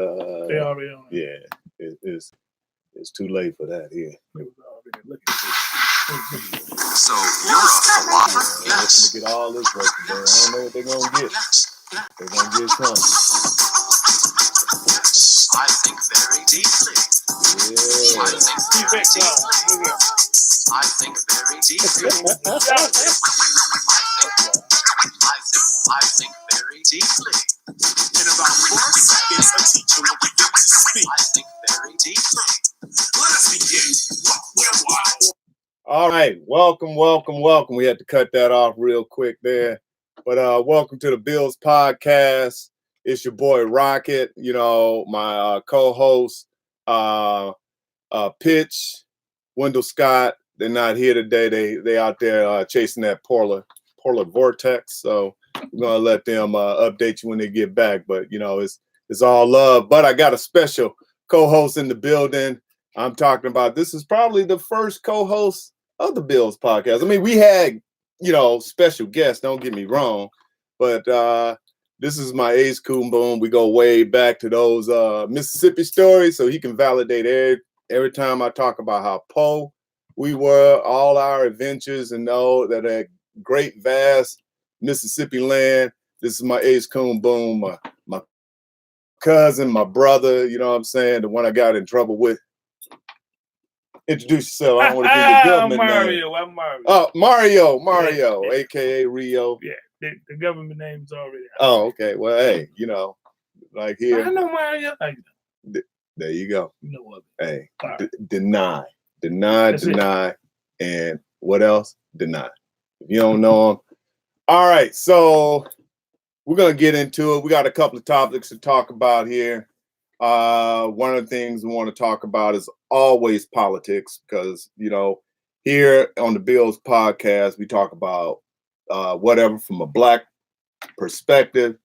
They already on. Yeah, it's too late for that here. So you're a philosopher? Yes. They're gonna get all this work today. I don't know what they're gonna get. They're gonna get something. I think very deeply. Yeah. I think very deeply. I think very deeply. I think very deeply. In about 4 seconds, a teacher will begin to speak. I think very deeply. Let us begin. We're wild. All right, welcome. We had to cut that off real quick there, but welcome to the BILs podcast. It's your boy Rocket. You know, my co-host Pitch, Wendell Scott. They're not here today. They out there chasing that polar vortex. So we're gonna let them update you when they get back. But you know, it's all love. But I got a special co-host in the building. I'm talking about, this is probably the first co-host of the BILs podcast. I mean, we had, you know, special guests, don't get me wrong, but this is my ace Coon Boom. We go way back to those Mississippi stories, so he can validate every time I talk about how poor we were, all our adventures, and know that great, vast Mississippi land. This is my ace Coon Boom, my cousin, my brother, you know what I'm saying, the one I got in trouble with. Introduce yourself. I don't want to give the government name. I'm Mario. Oh, Mario, yeah. AKA Rio. Yeah, the government name's already out. Oh, okay. Well, hey, you know, like here. I know Mario. There you go. You know what? Hey, right. Deny, and what else? Deny. If you don't know them. All right, so we're going to get into it. We got a couple of topics to talk about here. One of the things we want to talk about is always politics, because, you know, here on the BILs podcast, we talk about whatever from a Black perspective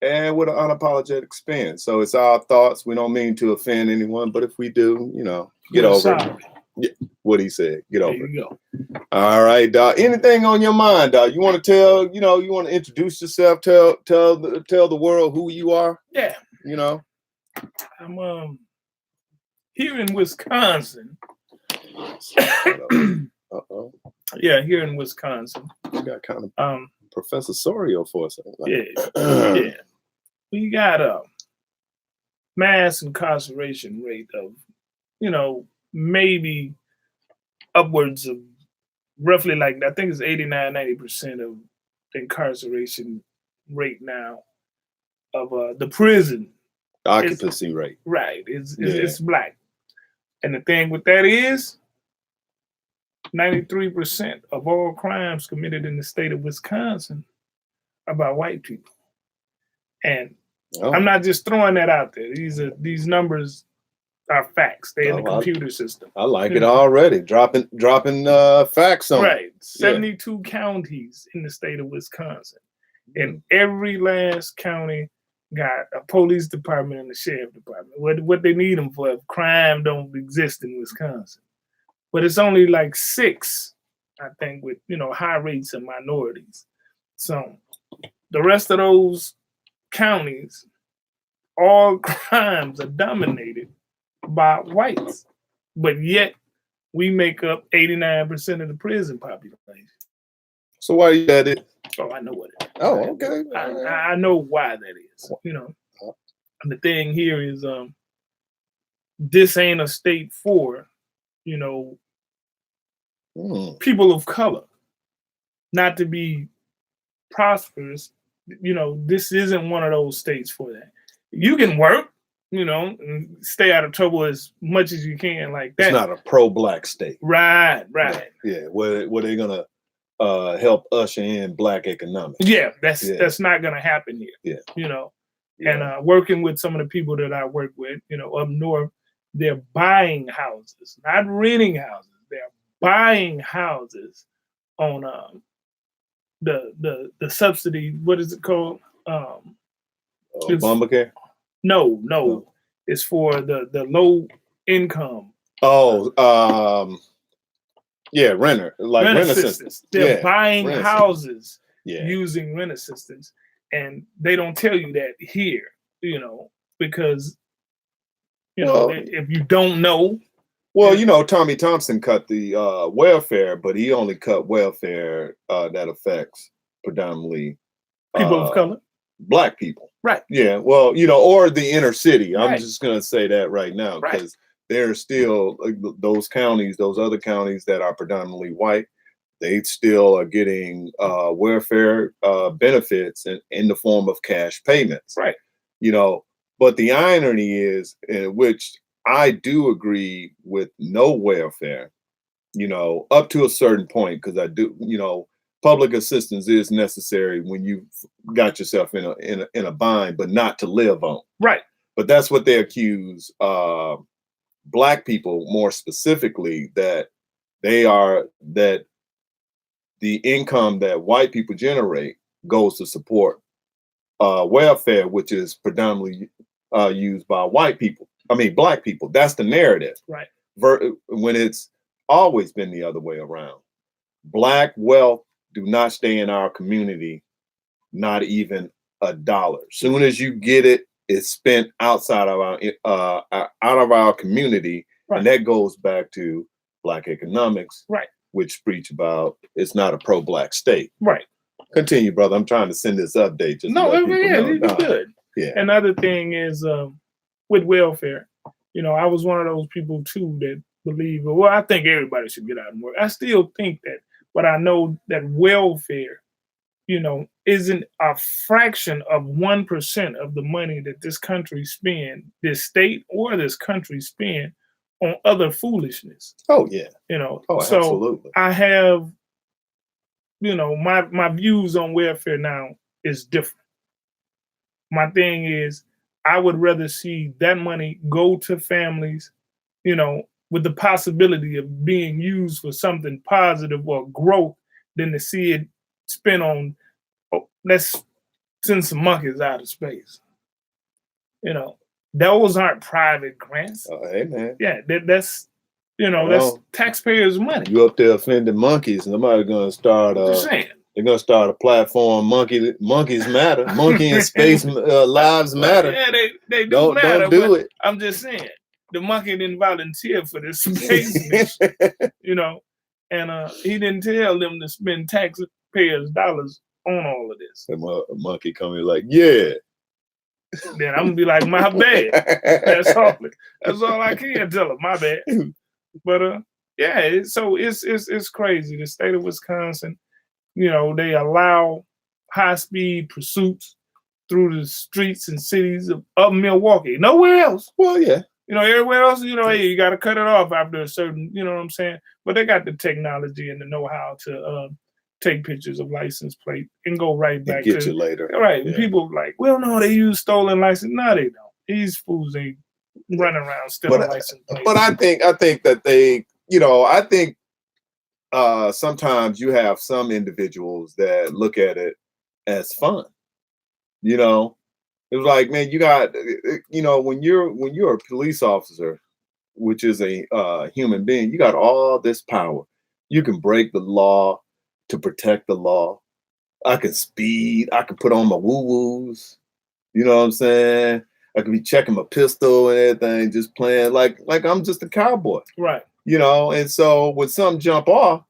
and with an unapologetic spin. So it's our thoughts. We don't mean to offend anyone, but if we do, you know, get over it. Yeah, what he said, get over it. Go. All right, dog. Anything on your mind, dog? You want to tell, you know, you want to introduce yourself, tell the world who you are? Yeah. You know? I'm here in Wisconsin. Yeah, here in Wisconsin. You got kind of Professor Sorio for a second. Yeah. We got a mass incarceration rate of, you know, maybe upwards of roughly, like, I think it's 89-90% of the incarceration rate now of the prison. Occupancy rate. Right. It's Black. And the thing with that is 93% of all crimes committed in the state of Wisconsin are by white people. And I'm not just throwing that out there. These numbers are facts. They're in the computer system. I like it already. Dropping facts on. Right. 72 counties in the state of Wisconsin. And every last county got a police department and a sheriff department. What they need them for if crime don't exist in Wisconsin. But it's only like 6, I think, with, you know, high rates of minorities. So the rest of those counties, all crimes are dominated by whites. But yet we make up 89% of the prison population. So why you at it? Oh, I know what it is. Oh, okay. I know why that is. You know, and the thing here is, this ain't a state for, you know, people of color. Not to be prosperous, you know, this isn't one of those states for that. You can work, you know, and stay out of trouble as much as you can, like that. It's not a pro-Black state. Right. Yeah. Where they gonna help usher in Black economics. Yeah, that's not gonna happen here. Yeah. You know. Yeah. And working with some of the people that I work with, you know, up north, they're buying houses, not renting houses. They're buying houses on the subsidy. What is it called? Obamacare? No. It's for the low income. Renter assistance. They're buying houses using rent assistance, and they don't tell you that here, you know, because You know, Well, if you don't know, well, you know, Tommy Thompson cut the welfare, but he only cut welfare that affects predominantly people of color. Black people. Right. Yeah. Well, you know, or the inner city. I'm Right. just going to say that right now Right. because there are still those counties, those other counties that are predominantly white. They still are getting welfare benefits in the form of cash payments. Right. You know, but the irony is, in which I do agree with no welfare, you know, up to a certain point, because I do, you know, public assistance is necessary when you got yourself in a bind, but not to live on. Right. But that's what they accuse Black people more specifically, that that the income that white people generate goes to support welfare, which is predominantly used by white people. I mean, Black people. That's the narrative. Right. When it's always been the other way around. Black wealth do not stay in our community, not even a dollar. Soon as you get it, it's spent outside of our community, Right. and that goes back to Black economics, Right. which preach about it's not a pro-Black state. Right. Continue, brother. I'm trying to send this update. Just No, to let people yeah, know. you're good. Yeah. Another thing is with welfare. You know, I was one of those people too that believe, well, I think everybody should get out and work. I still think that, but I know that welfare, you know, isn't a fraction of 1% of the money that this country spend, this state or this country spend on other foolishness. Oh yeah. You know, Oh, so absolutely. I have, you know, my views on welfare now is different. My thing is, I would rather see that money go to families, you know, with the possibility of being used for something positive or growth than to see it spent on, oh, let's send some monkeys out of space. You know, those aren't private grants. Oh, hey man. Yeah, that's, you know, that's taxpayers' money. You up there offending monkeys, nobody's gonna start Just saying. they're gonna start a platform. Monkeys matter. Monkey in space lives matter. Yeah, they do Don't matter. do it. I'm just saying, the monkey didn't volunteer for this space mission, you know, and he didn't tell them to spend taxpayers' dollars on all of this. A monkey coming like, yeah. Then I'm gonna be like, my bad. That's all I can tell him. My bad. But yeah, so it's crazy. The state of Wisconsin, you know, they allow high-speed pursuits through the streets and cities of Milwaukee. Nowhere else. Well, yeah. You know, everywhere else, you know, hey, you got to cut it off after a certain, you know what I'm saying? But they got the technology and the know-how to take pictures of license plate and go right back to get you later. Right. Yeah. People like, well, no, they use stolen license. No, they don't. These fools ain't running around stealing license plates. But I think that they, you know, I think sometimes you have some individuals that look at it as fun. You know, it was like, man, you got, you know, when you're a police officer, which is a human being, you got all this power. You can break the law to protect the law. I can speed. I can put on my woo-woos. You know what I'm saying? I could be checking my pistol and everything, just playing like I'm just a cowboy. Right. You know, and so when something jump off,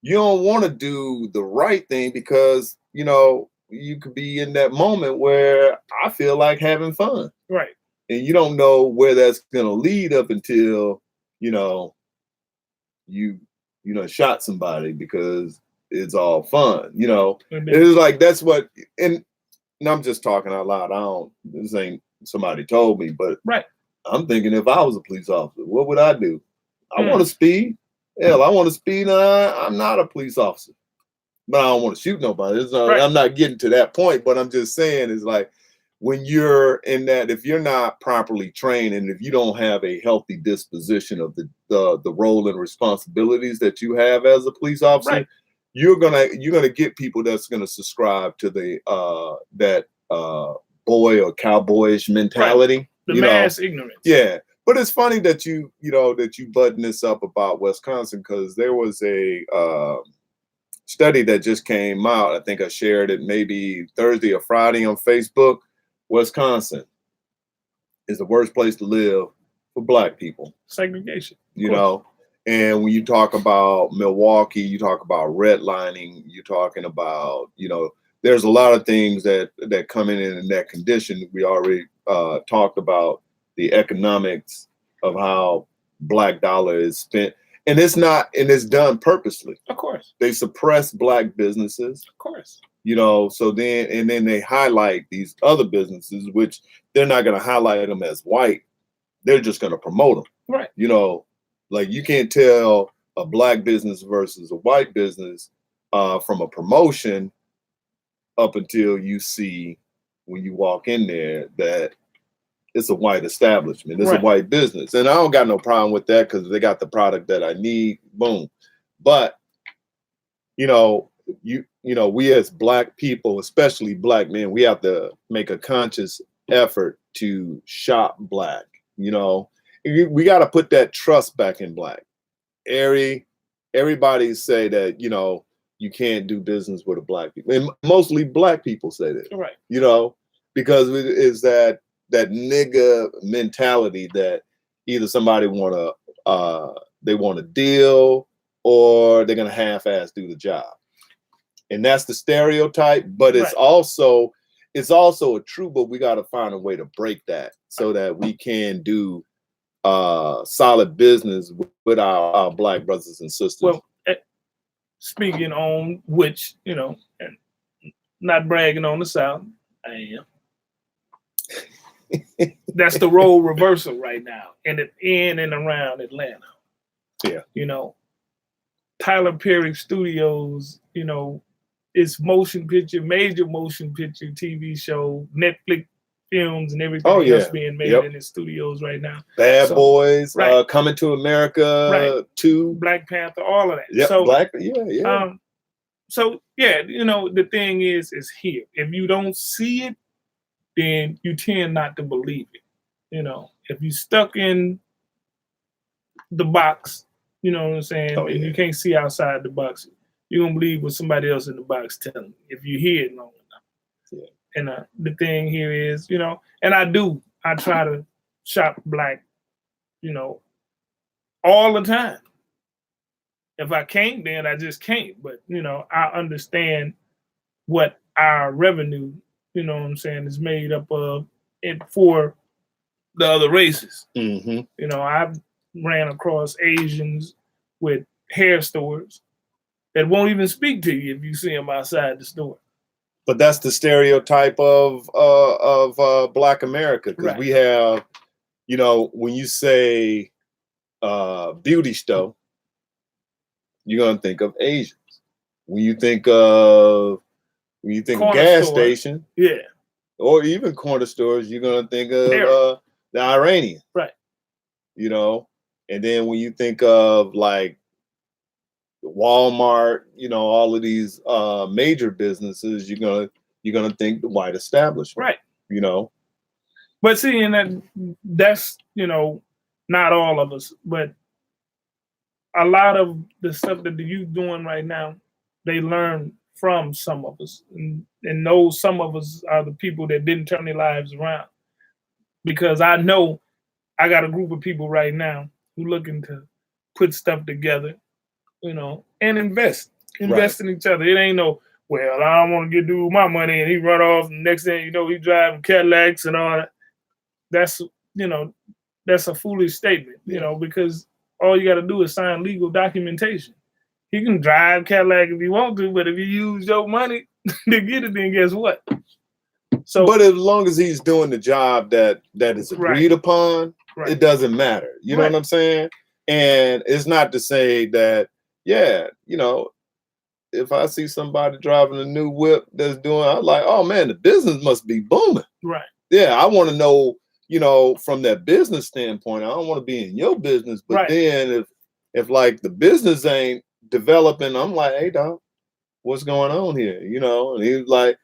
you don't want to do the right thing because, you know, you could be in that moment where I feel like having fun. Right. And you don't know where that's going to lead up until, you know, you shot somebody because it's all fun. You know, it's like, that's what, and I'm just talking out loud. This ain't somebody told me, but right. I'm thinking if I was a police officer, what would I do? I want to speed. Hell, I want to speed. I'm not a police officer, but I don't want to shoot nobody. Right. I'm not getting to that point, but I'm just saying is like when you're in that, if you're not properly trained and if you don't have a healthy disposition of the role and responsibilities that you have as a police officer, right. you're gonna get people that's gonna subscribe to the that boy or cowboyish mentality. Right. The mass ignorance. Yeah. But it's funny that you button this up about Wisconsin, because there was a study that just came out. I think I shared it maybe Thursday or Friday on Facebook. Wisconsin, is the worst place to live for Black people. Segregation. You know, and when you talk about Milwaukee, you talk about redlining, you're talking about, you know, there's a lot of things that come in that condition. We already talked about the economics of how Black dollar is spent. And it's done purposely. Of course. They suppress Black businesses. Of course. You know, so then they highlight these other businesses, which they're not going to highlight them as white. They're just going to promote them. Right. You know, like you can't tell a Black business versus a white business from a promotion up until you see when you walk in there that it's a white establishment. It's a white business. And I don't got no problem with that because they got the product that I need. Boom. But, you know, we as Black people, especially Black men, we have to make a conscious effort to shop Black. You know, we got to put that trust back in Black. Everybody say that, you know, you can't do business with a Black people. And mostly Black people say that. Right. You know, because it is that nigga mentality that either somebody want a deal or they're going to half-ass do the job. And that's the stereotype, but it's also a true, but we got to find a way to break that so that we can do solid business with our Black brothers and sisters. Well, speaking on which, you know, and not bragging on the South, I am. That's the role reversal right now in and around Atlanta. Yeah. You know, Tyler Perry Studios, you know, it's major motion picture, TV show, Netflix films and everything else being made in his studios right now. Bad Boys, Coming to America 2. Black Panther, all of that. Yep, so, so yeah, you know, the thing is here. If you don't see it, then you tend not to believe it. You know, if you stuck in the box, you know what I'm saying, and you can't see outside the box, you're gonna believe what somebody else in the box telling you if you hear it long enough. Yeah. And the thing here is, you know, and I try to shop Black, you know, all the time. If I can't, then I just can't. But, you know, I understand what our revenue, you know what I'm saying, is made up of it for the other races. Mm-hmm. You know, I've ran across Asians with hair stores that won't even speak to you if you see them outside the store. But that's the stereotype of Black America, because we have, you know, when you say beauty store, you're gonna think of Asians. When you think of gas station, or even corner stores, you're gonna think of the Iranian, right? You know, and then when you think of like Walmart, you know, all of these major businesses, you're gonna think the white establishment, right? You know, but see, and that's, you know, not all of us, but a lot of the stuff that the youth doing right now, they learn from some of us, and those some of us are the people that didn't turn their lives around. Because I know I got a group of people right now who looking to put stuff together, you know, and invest in each other. It ain't no, well, I don't want to get dude my money and he run off, and next thing you know, he driving Cadillacs and all that. That's, you know, that's a foolish statement, you know, because all you got to do is sign legal documentation. He can drive Cadillac if he want to, but if you use your money to get it, then guess what? So, but as long as he's doing the job that is agreed upon, it doesn't matter. You know what I'm saying? And it's not to say that, you know, if I see somebody driving a new whip that's doing, I'm like, oh man, the business must be booming. Right. Yeah, I want to know, you know, from that business standpoint. I don't want to be in your business, but then if like the business ain't developing, I'm like, hey dog, what's going on here? You know, and he was like,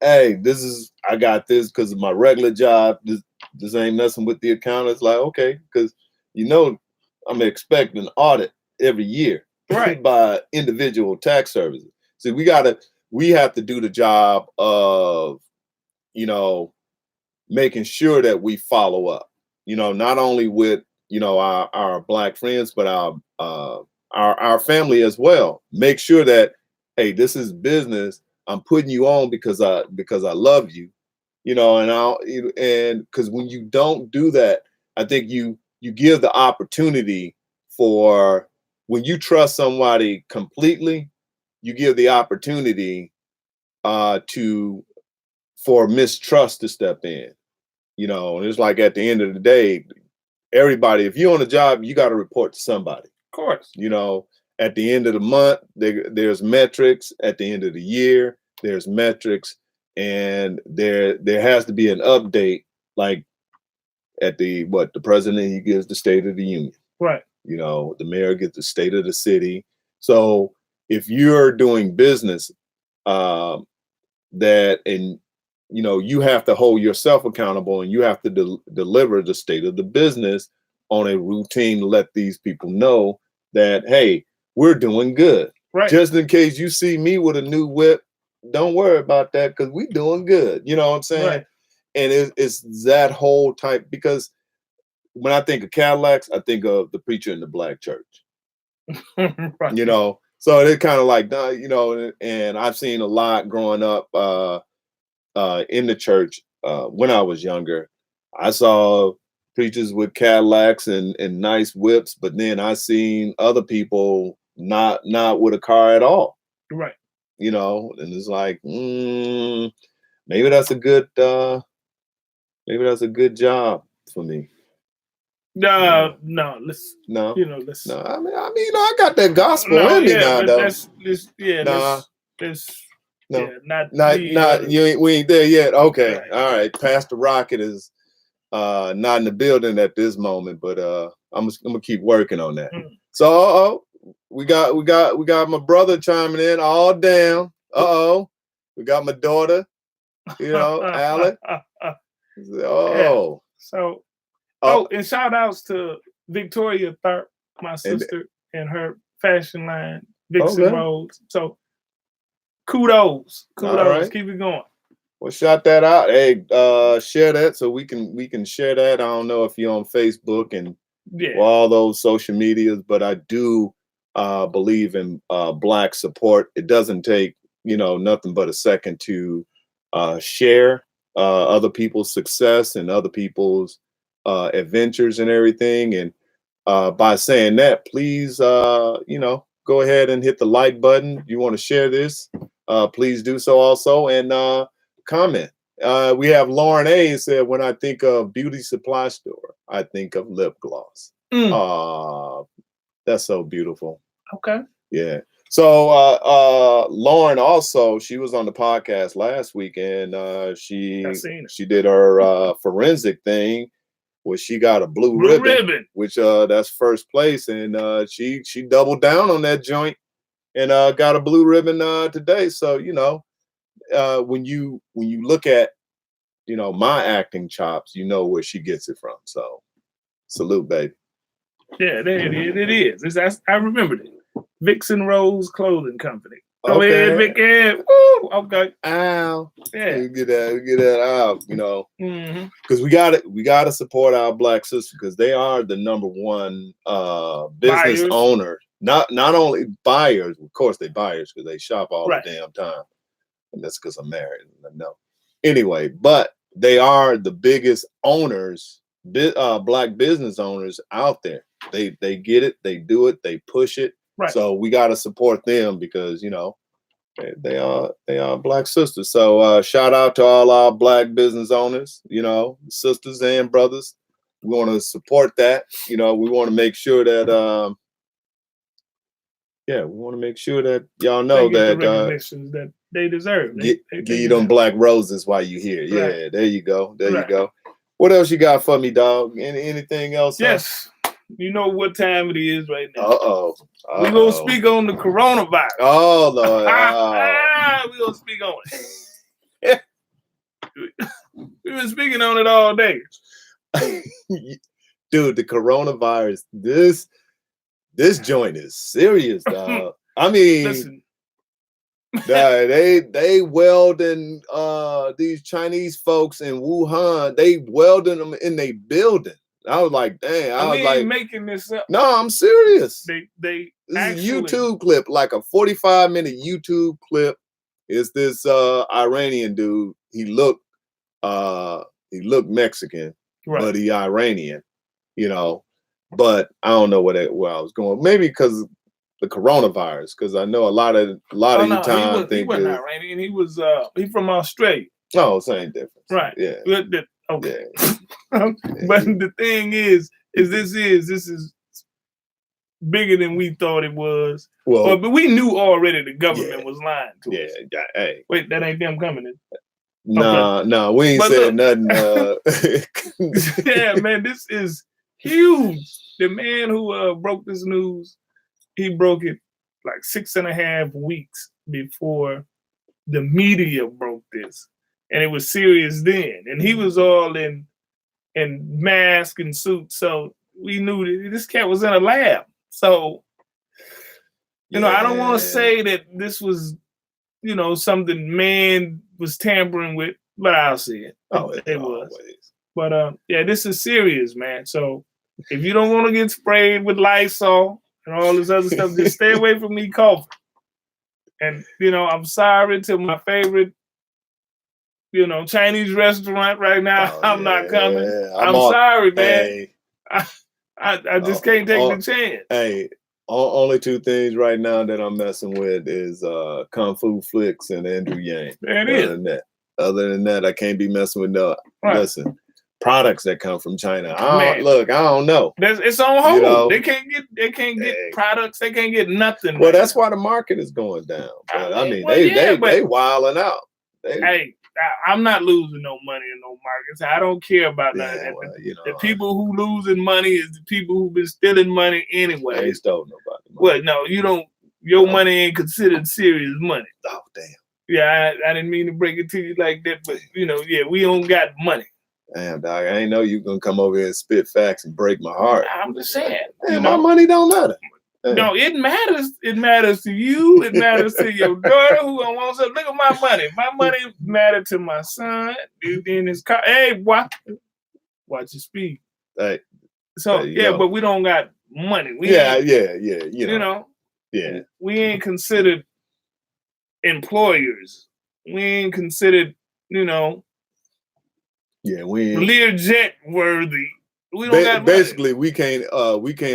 hey, I got this because of my regular job. This ain't messing with the account. It's like, okay, because you know I'm expecting an audit every year by individual tax services. So we have to do the job of, you know, making sure that we follow up, not only with, our Black friends, but our family as well. Make sure that, hey, this is business. I'm putting you on because I love you, and because when you don't do that, I think you give the opportunity for, when you trust somebody completely, you give the opportunity for mistrust to step in. And it's like, at the end of the day, everybody, if you're on a job, you got to report to somebody. Of course. At the end of the month, there's metrics. At the end of the year, there's metrics, and there has to be an update. Like at the president, he gives the State of the Union. Right. The mayor gets the state of the city. So if you're doing business, you have to hold yourself accountable, and you have to deliver the state of the business on a routine to let these people know that, hey, we're doing good. Right. Just in case you see me with a new whip, don't worry about that, because we doing good. You know what I'm saying? Right. And it's that whole type, because when I think of Cadillacs, I think of the preacher in the Black church. Right. So it's kind of like, and I've seen a lot growing up in the church. When I was younger, I saw preachers with Cadillacs and nice whips, but then I seen other people not with a car at all. Right. And it's like, maybe that's a good job for me. No. No. Let's. No. Let's. No. I mean, I got that gospel No. in me Yeah. now, But though. let's. No. Yeah. Not we ain't there yet. Okay. Right. All right. Pastor Rocket is not in the building at this moment, but I'm gonna keep working on that. So we got my brother chiming in all down. We got my daughter, Alec. Yeah. So and shout outs to Victoria Tharp, my sister, and her fashion line, Vixen Rose. So kudos. Right. Keep it going. Well, shout that out. Hey, share that so we can share that. I don't know if you're on Facebook and all those social medias, but I do believe in Black support. It doesn't take nothing but a second to share other people's success and other people's adventures and everything. And by saying that, please go ahead and hit the like button. You want to share this, please do so also, and comment. We have Lauren A said, when I think of beauty supply store, I think of lip gloss. That's so beautiful. Okay. Yeah. So Lauren also, she was on the podcast last week, and she did her forensic thing where she got a blue ribbon, which that's first place, and she doubled down on that joint and got a blue ribbon today. So when you look at my acting chops, where she gets it from. So salute, baby. Yeah, it is. I remembered it. Vixen Rose Clothing Company. Go ahead, Vicky. Woo! Okay. Ow. Yeah. We get that out, because we gotta support our Black sisters, because they are the number one business owner. Not only buyers, of course they buyers, because they shop all the damn time. And that's because I'm married. No. Anyway, but they are the biggest owners, Black business owners out there. They get it, they do it, they push it. Right. So we got to support them, because they are Black sisters. So shout out to all our Black business owners, sisters and brothers. We want to support that. We want to make sure that we want to make sure that y'all know that the recognition that they deserve. Give you them black roses while you here. Yeah, there you go. There you go. What else you got for me, dog? Anything else? Yes. You know what time it is right now. We're going to speak on the coronavirus. Oh, Lord. We're going to speak on it. We've been speaking on it all day. Dude, the coronavirus, this joint is serious, dog. I mean, listen, They welding these Chinese folks in Wuhan. They welding them in their building. I was like, dang. I was we like, ain't making this up. no, I'm serious. They This actually, is a YouTube clip, like a 45-minute YouTube clip. Is this Iranian dude? He looked Mexican, right. but he Iranian, you know. But I don't know where I was going. Maybe because the coronavirus, because I know a lot of you time he wasn't Iranian. He was he from Australia. Oh, same difference. Right. Yeah. Okay. Yeah. But the thing is this is bigger than we thought it was. Well, but we knew already the government was lying to us. Yeah. Hey. Wait, that ain't them coming in. Nah, we ain't said nothing. Yeah, man, this is huge. The man who broke this news, he broke it like 6.5 weeks before the media broke this. And it was serious then. And he was all in mask and suit. So we knew that this cat was in a lab. So, you know, I don't want to say that this was, you know, something man was tampering with, but I'll see it. Oh, it was. But yeah, this is serious, man. So if you don't want to get sprayed with Lysol and all this other stuff, just stay away from me coughing. And, you know, I'm sorry to my favorite, you know, Chinese restaurant right now. I'm not coming. I'm sorry, man. Hey, I just can't take the chance. Hey, only two things right now that I'm messing with is Kung Fu Flicks and Andrew Yang. Other than that, I can't be messing with no. Right. Listen, products that come from China. I don't know. It's on hold. You know? They can't get products. They can't get nothing. Well, that's why the market is going down. But I mean, they wilding out. I'm not losing no money in no markets. I don't care about that. Well, the people who losing money is the people who've been stealing money anyway. They ain't stole nobody. Well, no, you don't. Your money ain't considered serious money. Oh, damn. Yeah, I didn't mean to break it to you like that, but you know, we don't got money. Damn, dog, I ain't know you gonna come over here and spit facts and break my heart. I'm just saying. Man, my money don't matter. No, it matters. It matters to you. It matters to your daughter who wants to look at my money. My money mattered to my son in his car. Hey, watch your speed. Hey. So but we don't got money. You know. Yeah. We ain't considered employers. We ain't considered, you know. Yeah, we ain't Learjet worthy. We don't got basically we can't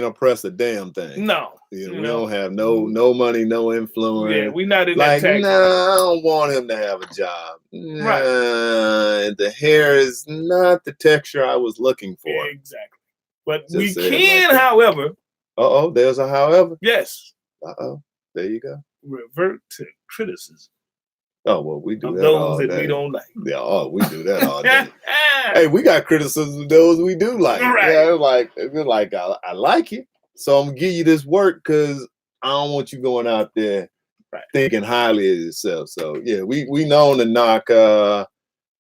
oppress a damn thing. No. We don't have no money, no influence. Yeah, we not in that tactic. Nah, I don't want him to have a job. Right. The hair is not the texture I was looking for. Yeah, exactly. But we can, however. There's a however. Yes. There you go. Revert to criticism. Oh, well, we do that those all day. That we don't like. Yeah, we do that all day. Hey, we got criticism of those we do like. Right. Yeah, I like it. So I'm gonna give you this work because I don't want you going out there thinking highly of yourself. So yeah, we known to knock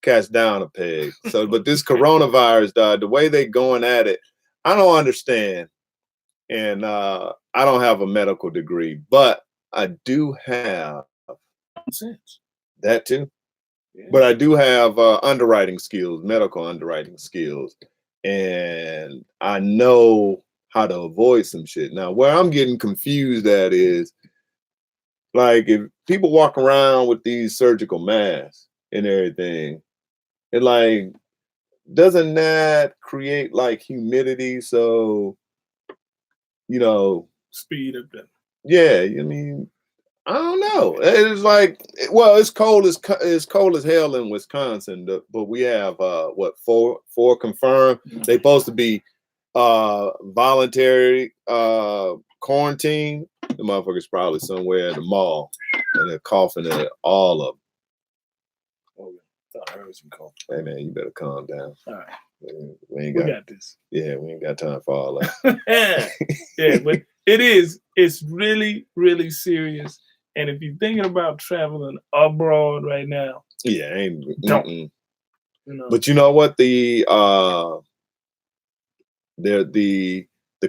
cats down a peg. So, but this coronavirus, the way they going at it, I don't understand. And I don't have a medical degree, but I do have sense. That too. Yeah. But I do have underwriting skills, medical underwriting skills, and I know how to avoid some shit. Now, where I'm getting confused at is, like, if people walk around with these surgical masks and everything, it like, doesn't that create like humidity? So, you know, speed up that. Yeah, I mean, I don't know. It's like, well, it's cold as hell in Wisconsin, but we have four confirmed. Mm-hmm. They supposed to be voluntary quarantine. The motherfuckers probably somewhere at the mall, and they're coughing at all of them. Oh, I heard some cough. Hey man, you better calm down. All right, we got this. Yeah, we ain't got time for all that. Yeah, but it's really, really serious. And if you're thinking about traveling abroad right now, don't. You know. But you know what? The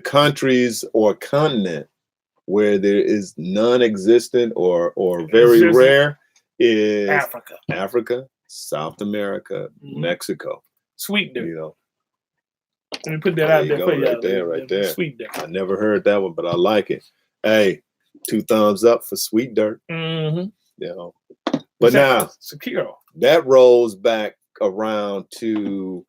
countries or continent where there is non-existent or It's very just rare is Africa. Africa, South America, Mhm. Mexico. Sweet dirt. You know, Let me put that there out you there go, for y'all. right there. Sweet dirt. I never heard that one, but I like it. Hey, 2 thumbs up for Sweet Dirt. Mm-hmm. You know, but now secure. that rolls back around to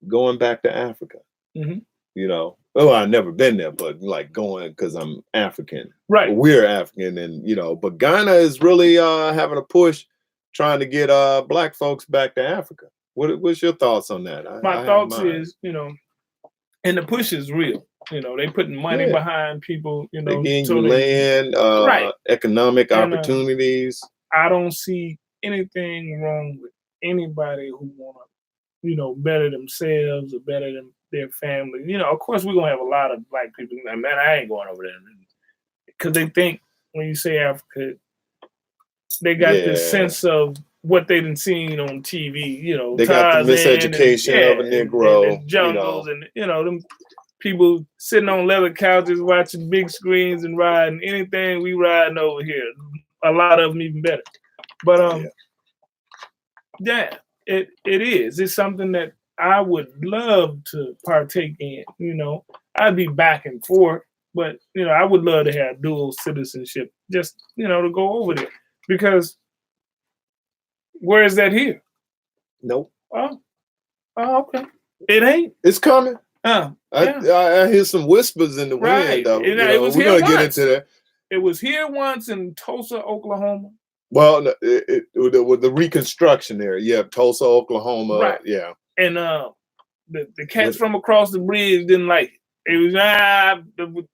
going back to Africa. Mm-hmm. You know, oh, I've never been there, but like going because I'm African. Right. We're African, and you know, but Ghana is really having a push trying to get black folks back to Africa. What's your thoughts on that? My thoughts is, you know, and the push is real. You know, they putting money behind people, you know, they getting land, right. economic And, opportunities. I don't see anything wrong with anybody who want to, you know, better themselves or better than their family. You know, of course, we're going to have a lot of black people like, man, I ain't going over there. Because they think when you say Africa, they got this sense of what they done seen on TV, you know. They got the miseducation of a Negro. And jungles and, you know, them people sitting on leather couches watching big screens and riding anything we riding over here. A lot of them even better. But it is. It's something that I would love to partake in. You know, I'd be back and forth, but you know, I would love to have dual citizenship. Just you know, to go over there because where is that here? Nope. Oh, okay. It ain't. It's coming. Yeah. I hear some whispers in the wind, though. You know, it was we're here gonna get into that. It was here once in Tulsa, Oklahoma. Well, with the reconstruction there, yeah, Tulsa, Oklahoma, right. Yeah. And the cats from across the bridge didn't like it. It was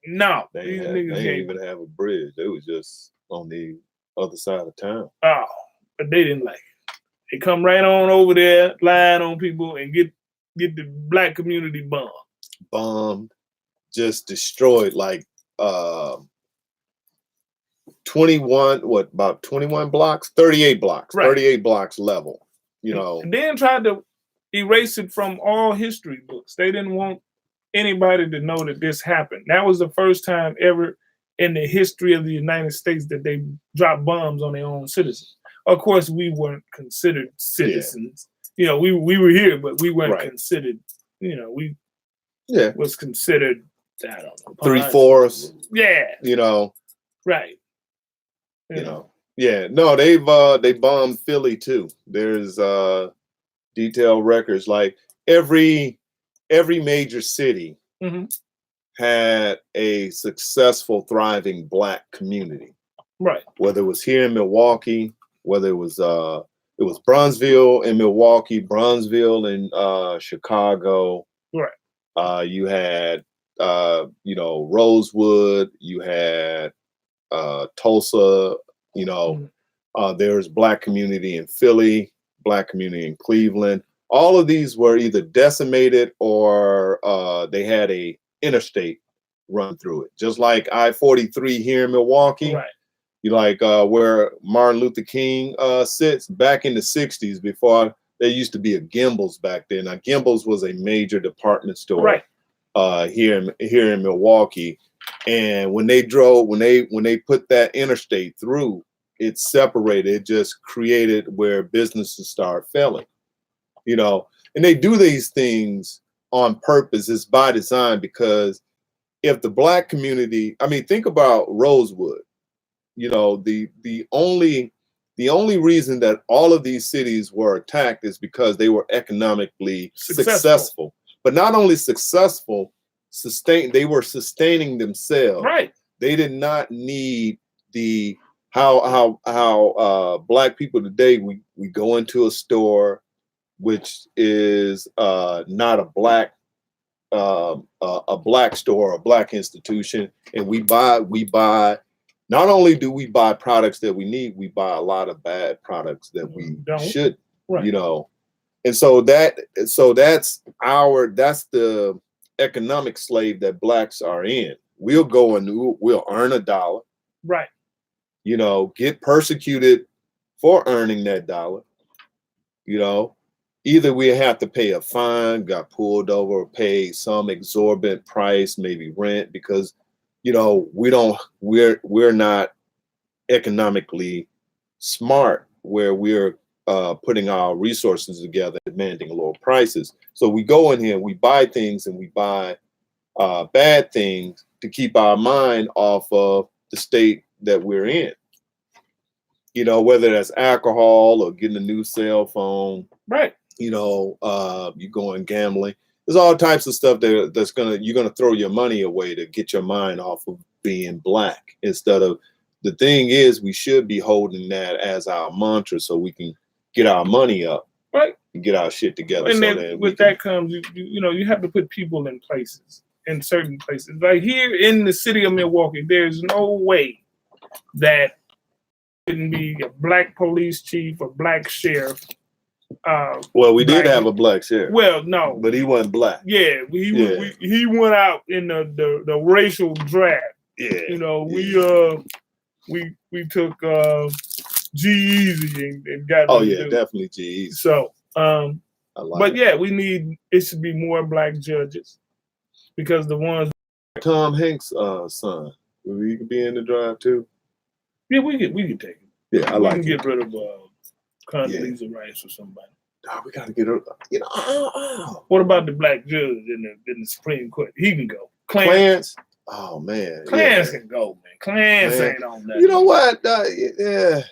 no. They didn't even have a bridge. They was just on the other side of town. Oh, but they didn't like it. They come right on over there, lying on people, and get the black community bombed, just destroyed. Like 21 blocks, 38 blocks, right. 38 blocks level. You know, and then tried to erase it from all history books. They didn't want anybody to know that this happened. That was the first time ever in the history of the United States that they dropped bombs on their own citizens. Of course, we weren't considered citizens. You know, we were here, but we weren't considered. You know, we was considered. I don't know, 3/4. Yeah. You know. Right. You know. Yeah. No, they bombed Philly too. There's detailed records. Like every major city had a successful, thriving black community. Right. Whether it was here in Milwaukee, whether it was Bronzeville in Milwaukee, Bronzeville in Chicago. Right. You had Rosewood, you had Tulsa, you know, there's black community in Philly, black community in Cleveland. All of these were either decimated or they had a interstate run through it. Just like I-43 here in Milwaukee. Right. You like where Martin Luther King sits back in the 60s before there used to be a Gimbel's back then. Now Gimbel's was a major department store here in Milwaukee. And when they put that interstate through, it separated, it just created where businesses start failing. You know, and they do these things on purpose. It's by design, because if the black community, I mean, think about Rosewood. You know, the only reason that all of these cities were attacked is because they were economically successful. But not only successful, they were sustaining themselves. Right. They did not need the how black people today, we go into a store which is not a black store or a black institution, and we buy. Not only do we buy products that we need, we buy a lot of bad products that we shouldn't. You know, and so that's the economic slave that blacks are in. We'll go and we'll earn $1. Right. You know, get persecuted for earning that dollar. You know, either we have to pay a fine, got pulled over, or pay some exorbitant price, maybe rent, because we're not economically smart where we're putting our resources together, demanding lower prices. So we go in here, we buy things, and we buy bad things to keep our mind off of the state that we're in. Whether that's alcohol or getting a new cell phone, right? You going gambling. There's all types of stuff you're gonna throw your money away to get your mind off of being black. Instead of, the thing is, we should be holding that as our mantra so we can get our money up, right, and get our shit together. And so then that with that comes, you have to put people in certain places. Like here in the city of Milwaukee, there's no way that couldn't be a black police chief or black sheriff. Well, we did have a black sheriff. Well, no, but he wasn't black. Yeah, he went out in the racial draft. Yeah, we took G-Eazy and got. Oh yeah, definitely G-Eazy. So it should be more black judges, because the ones. Tom Hanks' son, we could be in the drive too. Yeah, we could take it. Yeah, we can get rid of Condoleezza Rice or somebody. Oh, we gotta get her. What about the black judge in the Supreme Court? He can go. Clarence. Oh man, Clarence can go, man. Clarence ain't on that. You know what? Yeah.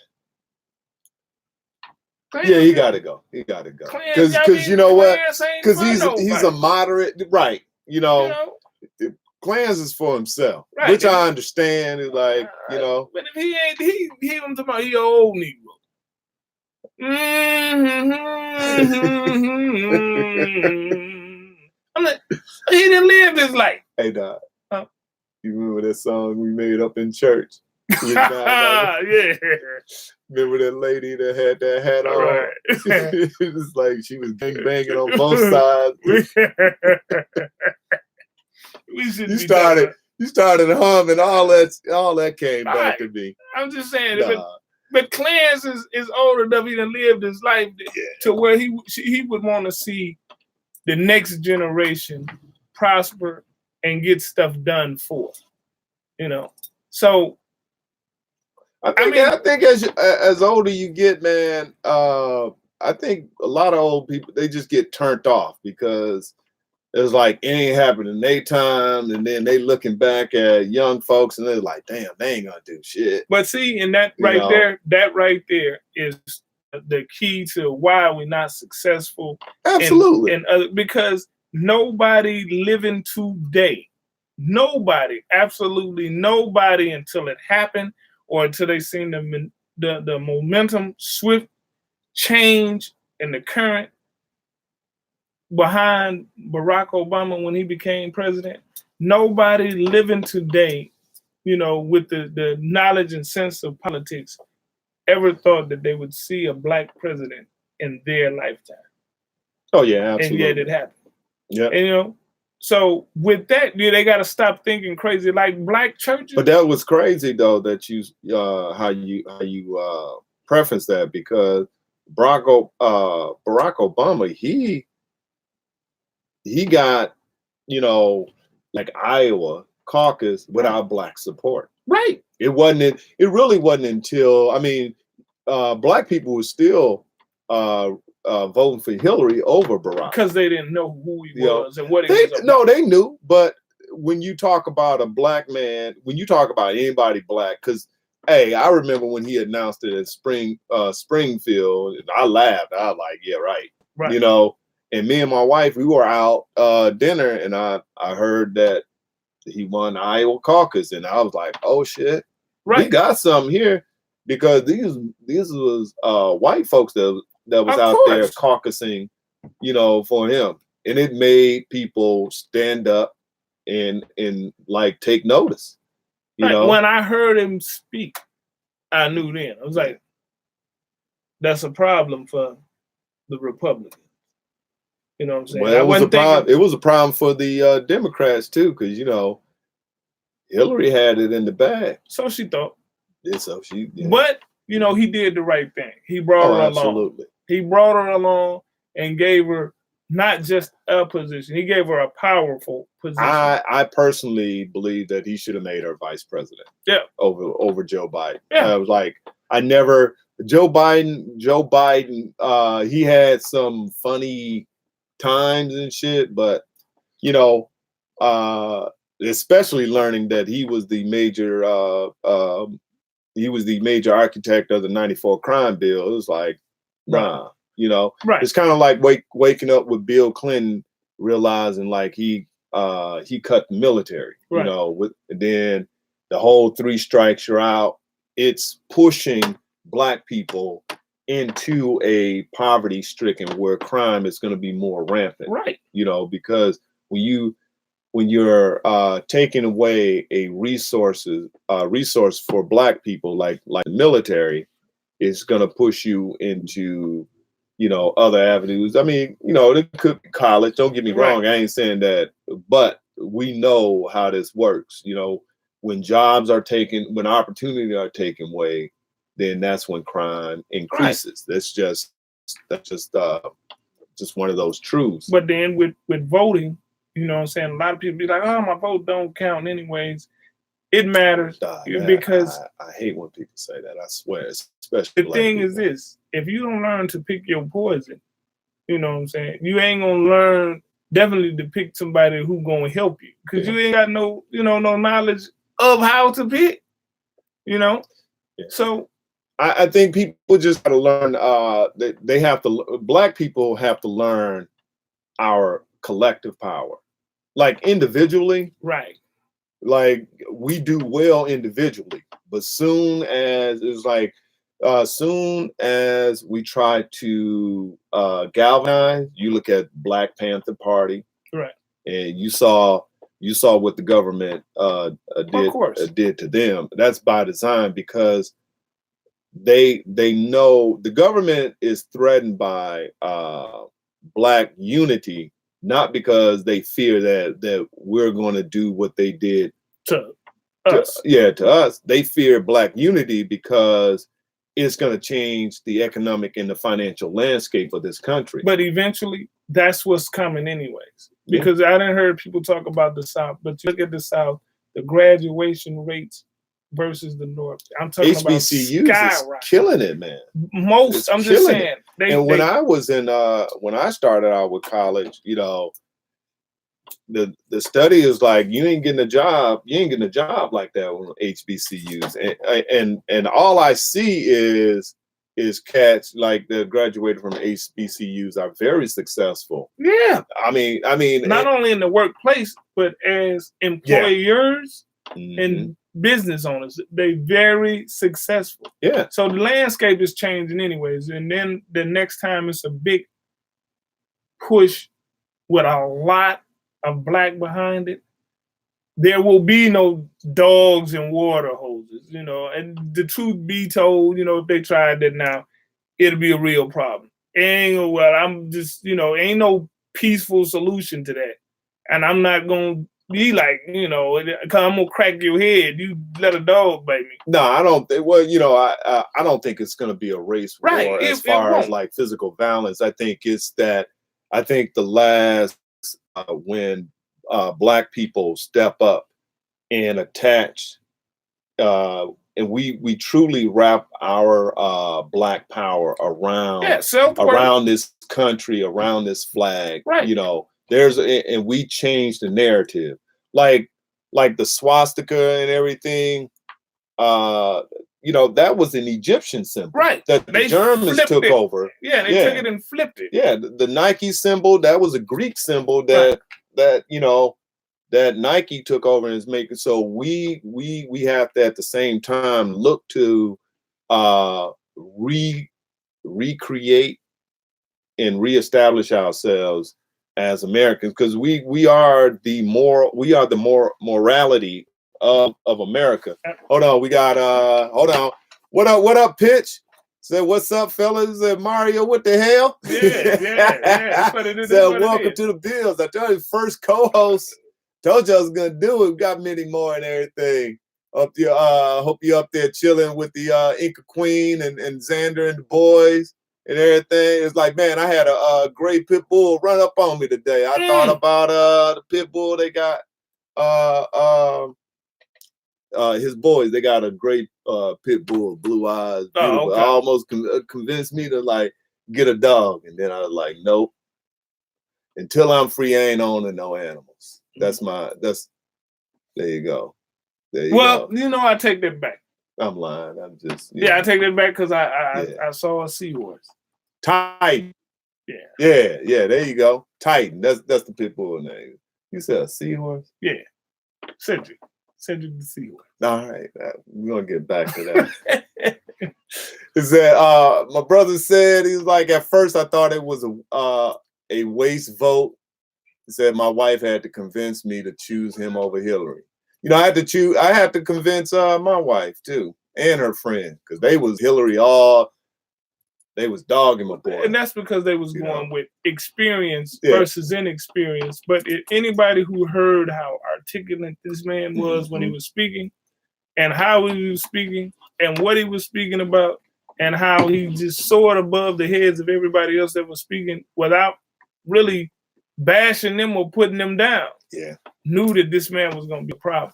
Yeah, he got to go. He got to go. Because you know what? Because he's a moderate, right? Clarence is for himself, right, which I understand. Is like, But if he ain't, he was talking about he an old Negro. I'm like, he didn't live his life. Hey, Doc. You remember that song we made up in church? Yeah. Remember that lady that had that hat on? Right. It was like she was banging on both sides. You started humming, all that came back to me. I'm just saying, but Clarence is old enough, he done lived his life to where he would want to see the next generation prosper and get stuff done for. So I think as older you get, man, I think a lot of old people, they just get turned off because it's like it ain't happening in their time, and then they looking back at young folks and they're like, damn, they ain't gonna do shit. But see, and that right there is the key to why we're not successful. Absolutely. Because nobody living today, absolutely nobody, until it happened or until they seen the momentum swift change in the current behind Barack Obama when he became president, nobody living today, with the knowledge and sense of politics, ever thought that they would see a black president in their lifetime. Oh yeah, absolutely. And yet it happened. Yeah. And, so with that, they got to stop thinking crazy like black churches. But that was crazy though that you how you preference that, because Barack Obama, he got, like Iowa caucus without black support. Right. It really wasn't until, black people were still voting for Hillary over Barack. Because they didn't know who he was and what he was. No, they knew. But when you talk about a black man, when you talk about anybody black, because hey, I remember when he announced it at Springfield, and I laughed. I was like, yeah, right. And me and my wife, we were out dinner, and I heard that he won the Iowa caucus, and I was like, oh shit, we got something here, because these was white folks that was out there caucusing, for him, and it made people stand up and like take notice. When I heard him speak, I knew then. I was like, that's a problem for the Republicans. You know what I'm saying? Well, it was a problem for the Democrats too, because Hillary had it in the bag. So she thought. Yeah, so she. Yeah. But he did the right thing. He brought her along. Absolutely. He brought her along and gave her not just a position. He gave her a powerful position. I personally believe that he should have made her vice president. Yeah. Over Joe Biden. Yeah. I was like, Joe Biden, he had some funny times and shit, but especially learning that he was the major architect of the '94 crime bill. It was like, nah, Right. It's kind of like waking up with Bill Clinton realizing like he cut the military, Right. and then the whole 3 strikes you're out. It's pushing Black people into a poverty stricken where crime is going to be more rampant. Right. Because when you're taking away a resource for Black people like military, it's going to push you into other avenues. I mean, it could be college. Don't get me wrong. I ain't saying that, but we know how this works. When jobs are taken, when opportunities are taken away, then that's when crime increases. Right. That's just one of those truths. But then with voting, a lot of people be like, oh, my vote don't count anyways. It matters because I hate when people say that. I swear, especially the thing is this: if you don't learn to pick your poison, you ain't gonna learn definitely to pick somebody who gonna help you because you ain't got no knowledge of how to pick. Yeah. So I think people just gotta learn. Black people have to learn our collective power, like individually, right. Like we do well individually, but soon as we try to galvanize, you look at Black Panther Party, right? And you saw what the government did to them. That's by design because they know the government is threatened by Black unity. Not because they fear that we're going to do what they did to us. To us. They fear Black unity because it's going to change the economic and the financial landscape of this country. But eventually, that's what's coming anyways. Because I didn't hear people talk about the South, but you look at the South, the graduation rates versus the North. I'm talking HBCUs about is killing it, man. I'm just saying. When I started out with college, the study is like you ain't getting a job like that with HBCUs, and all I see is cats like that graduated from HBCUs are very successful. Yeah, I mean, not only in the workplace but as employers and business owners, they very successful. Yeah. So the landscape is changing anyways. And then the next time it's a big push with a lot of Black behind it, there will be no dogs and water hoses, and the truth be told, if they tried that now, it'll be a real problem. I'm just, ain't no peaceful solution to that. And I'm not going to be like, cause I'm gonna crack your head. You let a dog bite me. No, I don't think. Well, I don't think it's gonna be a race war as far as like physical violence. I think the last when Black people step up and attach, and we truly wrap our Black power around this country, around this flag. Right. And we change the narrative, like the swastika and everything. That was an Egyptian symbol, right? That the Germans took over. Yeah, they took it and flipped it. Yeah, the Nike symbol, that was a Greek symbol that Nike took over and is making. So we have to at the same time look to recreate and reestablish ourselves as Americans, because we are the morality of America. Hold on, we got What up, Pitch? Said, what's up, fellas? Said, Mario, what the hell? Yeah. Said, welcome to the Bills. I told you, first co-host. Told you I was gonna do it. We got many more and everything. Up there, hope you up there chilling with the Inca Queen and Xander and the boys. and everything. It's like, man, I had a great pit bull run up on me today. I thought about the pit bull they got. His boys, they got a great pit bull, blue eyes, beautiful. Oh, okay. Almost convinced me to like get a dog, and then I was like, nope. Until I'm free, I ain't owning no animals. There you go. There you go. You know, I take that back. I'm lying. I'm just I take that back because I saw a seahorse. Titan. Yeah. Yeah. There you go. Titan. That's the pit bull name. You said a seahorse? Yeah. Cedric the seahorse. All right. We're gonna get back to that. Is that my brother said, he was like, at first I thought it was a waste vote. He said my wife had to convince me to choose him over Hillary. You know, I had to convince my wife too, and her friend, because they was Hillary they was dogging my boy. And that's because they was going with experience versus inexperience. But anybody who heard how articulate this man was when he was speaking, and how he was speaking, and what he was speaking about, and how he just soared above the heads of everybody else that was speaking without really bashing them or putting them down, knew that this man was going to be a problem.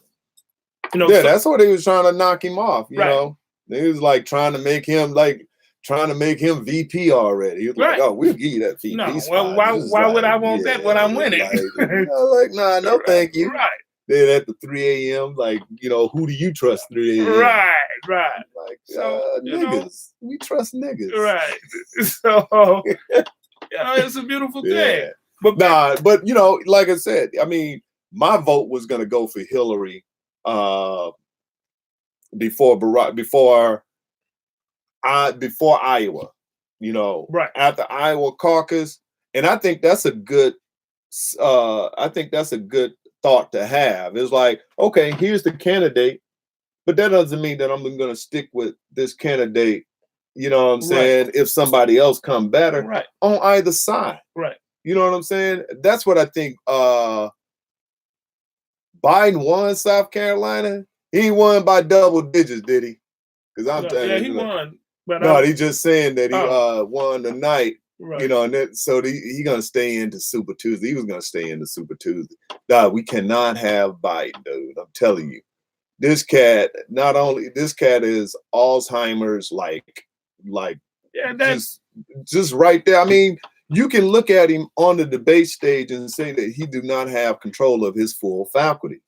You know, that's what he was trying to knock him off. You know, he was like trying to make him VP already. He was like, "Oh, we'll give you that VP spot." Well, why would I want that when I'm winning? Like, nah, no, thank you. Right. Then at the 3 a.m., like, you know, who do you trust 3 a.m.? Right. Like, niggas. We trust niggas. Right. So, it's a beautiful thing. But you know, like I said, I mean, my vote was gonna go for Hillary before Iowa, you know, after Iowa caucus, and I think that's a good thought to have. It's like, okay, here's the candidate, but that doesn't mean that I'm going to stick with this candidate. You know what I'm saying? If somebody else come better on either side, you know what I'm saying? That's what I think. Biden won South Carolina. He won by double digits, did he? Because I'm telling you, he won. But no, he's just saying that he won the night. You know, and so he gonna stay into Super Tuesday. He was gonna stay into Super Tuesday. Nah, we cannot have Biden, dude. I'm telling you, this cat is Alzheimer's, just right there. I mean, you can look at him on the debate stage and say that he do not have control of his full faculties.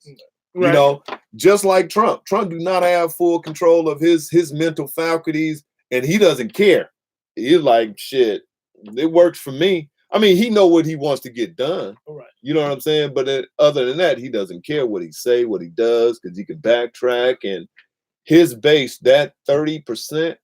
You know, just like Trump. Trump do not have full control of his mental faculties, and he doesn't care. He's like, shit, it works for me. I mean, he know what he wants to get done. You know what I'm saying? But other than that, he doesn't care what he say, what he does, because he can backtrack. And his base, that 30%,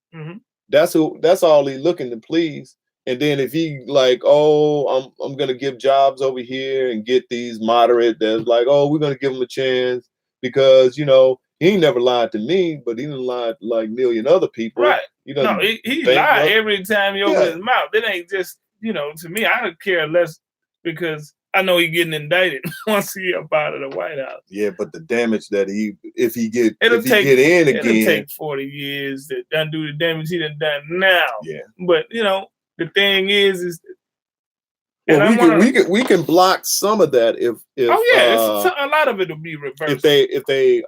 that's all he looking to please. And then if he like, oh, I'm gonna give jobs over here and get these moderate that's like, oh, we're gonna give him a chance because, you know, he ain't never lied to me, but he done lied to like a million other people. He lied every time he opened his mouth. It ain't just, you know, to me, I don't care less because I know he's getting indicted once he up out of the White House. Yeah, but the damage that if he get in again, it'll take 40 years to undo the damage he done now. Yeah, but you know. The thing is we can block some of that if a lot of it will be reversed if they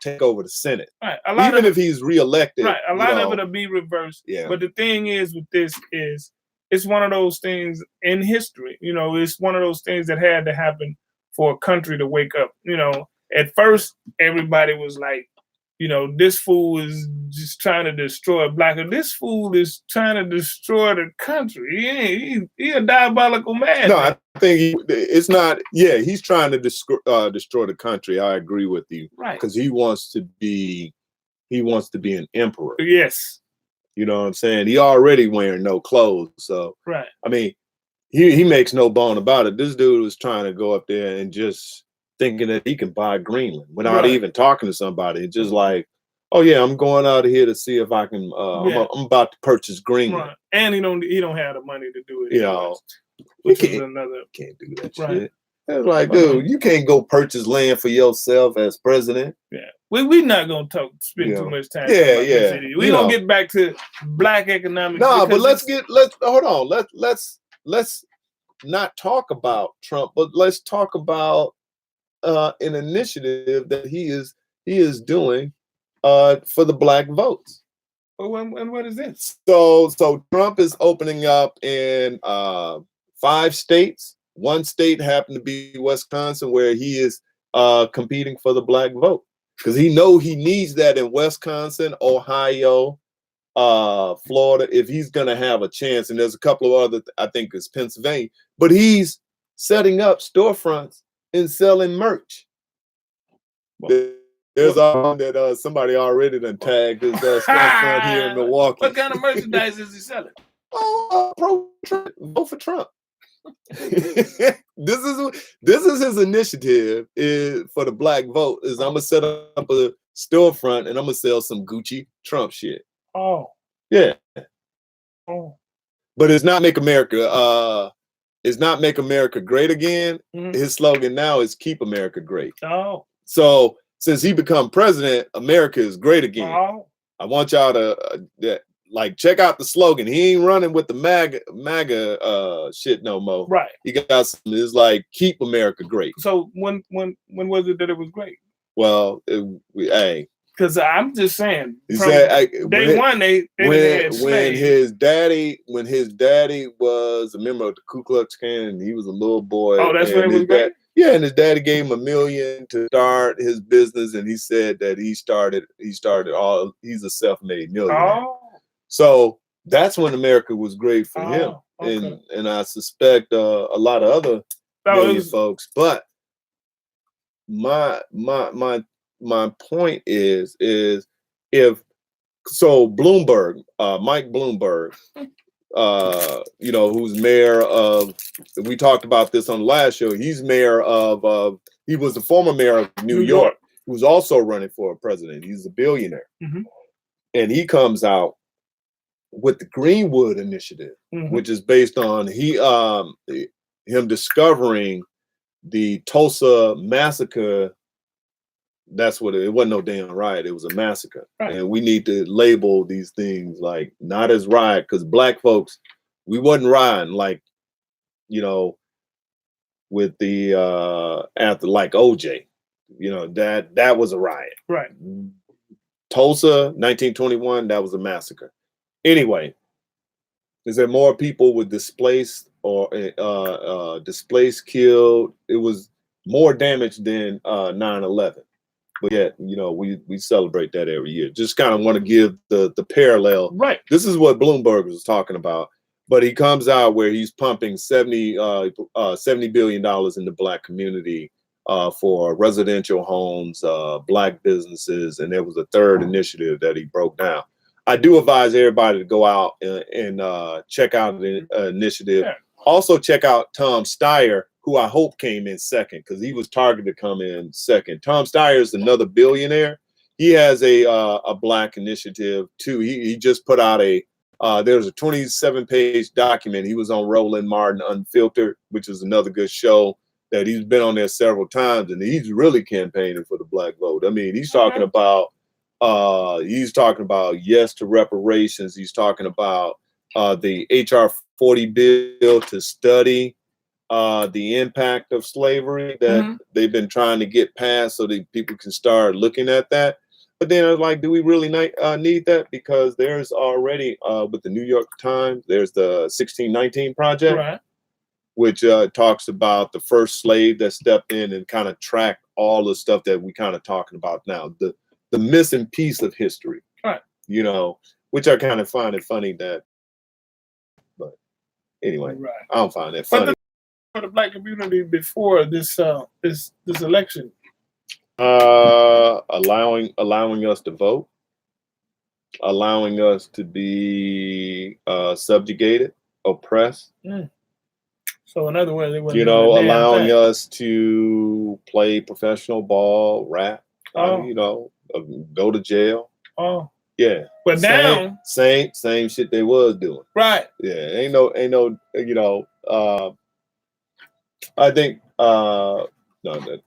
take over the Senate. Even if he's reelected, a lot of it will be reversed. Yeah. But the thing is with this is it's one of those things in history. You know, it's one of those things that had to happen for a country to wake up. You know, at first everybody was like, you know, this fool is just trying to destroy black. This fool is trying to destroy the country. He a diabolical man. No, I think it's not. Yeah, he's trying to destroy the country. I agree with you. Right. Because he wants to be an emperor. Yes. You know what I'm saying? He already wearing no clothes. So I mean, he makes no bone about it. This dude was trying to go up there and just thinking that he can buy Greenland without even talking to somebody. It's just like, oh yeah, I'm going out of here to see if I can. I'm about to purchase Greenland, and he don't have the money to do it. You know, which is another can't do that shit. It's like, dude, you can't go purchase land for yourself as president. Yeah, we not gonna spend too much time. Yeah, about this city. We gonna get back to black economics. No, but let's hold on. Let's not talk about Trump, but let's talk about an initiative that he is doing for the black votes. Well, and what is this? So Trump is opening up in 5 states. One state happened to be Wisconsin, where he is competing for the black vote, because he needs that in Wisconsin, Ohio, Florida, if he's gonna have a chance. And there's a couple of other, I think it's Pennsylvania, but he's setting up storefronts and selling merch. There's one that somebody already done tagged his storefront here in Milwaukee. What kind of merchandise is he selling? Pro-Trump, vote for Trump. This is his initiative for the black vote. Is I'm gonna set up a storefront and I'm gonna sell some Gucci Trump shit. Oh, yeah. Oh, but it's not make America. It's not make America great again. Mhm. His slogan now is keep America great. Oh, so since he become president, America is great again. Oh. I want y'all to like check out the slogan. He ain't running with the MAGA shit no more. Right. He got some. It's like keep America great. So when was it that it was great? Well, hey. Because I'm just saying, He said, when his daddy was a member of the Ku Klux Klan, and he was a little boy. Oh, that's when it was great. Yeah, and his daddy gave him $1 million to start his business, and he said that he's a self-made millionaire. Oh. So that's when America was great for him, okay. and I suspect a lot of other million folks. But my point is if so, Bloomberg, Mike Bloomberg, who's mayor of, we talked about this on the last show. He's mayor of he was the former mayor of New York, who's also running for president. He's a billionaire. Mm-hmm. And he comes out with the Greenwood Initiative, mm-hmm. which is based on him discovering the Tulsa massacre. That's what it wasn't. No damn riot. It was a massacre. Right. And we need to label these things like not as riot, because black folks, we wasn't rioting like, with the after like OJ, that was a riot. Right. Tulsa, 1921, that was a massacre. Anyway, is there more people were displaced or displaced, killed? It was more damage than 9/11. But yet, we celebrate that every year. Just kind of want to give the parallel. Right. This is what Bloomberg was talking about. But he comes out where he's pumping $70 billion in the black community for residential homes, black businesses, and there was a third initiative that he broke down. I do advise everybody to go out and check out the initiative. Yeah. Also check out Tom Steyer, who I hope came in second, because he was targeted to come in second. Tom Steyer is another billionaire. He has a black initiative too. He just put out there's a 27-page document. He was on Roland Martin Unfiltered, which is another good show that he's been on there several times, and he's really campaigning for the black vote. I mean, he's talking about yes to reparations. He's talking about the HR 40 bill to study the impact of slavery that they've been trying to get passed so that people can start looking at that. But then I was like, do we really need that? Because there's already, with the New York Times, there's the 1619 Project, right, which talks about the first slave that stepped in and kind of tracked all the stuff that we kind of talking about now, the missing piece of history, right? Which I kind of find it funny that, but anyway, right. I don't find that funny. For the black community before this election, allowing us to vote, allowing us to be subjugated, oppressed. So in other words, allowing us to play professional ball, rap, go to jail. Oh, yeah. But now same shit they was doing. Right. Yeah. Ain't no. I think No, that,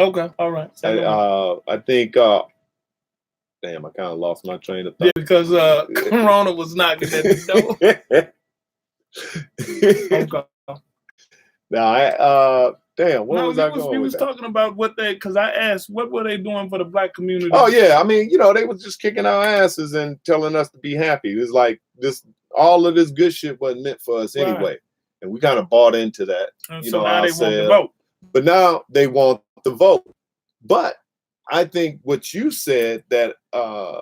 Okay, all right. I think. Damn, I kind of lost my train of Yeah, thought. because Corona was knocking at the door. Okay. Now, damn, where was I going you with was that? talking about what they, because I asked, what were they doing for the black community? Oh yeah, I mean, they were just kicking our asses and telling us to be happy. It was like this, all of this good shit wasn't meant for us anyway, and we kind of bought into that. And so now they want the vote. But now they want the vote. But I think what you said, that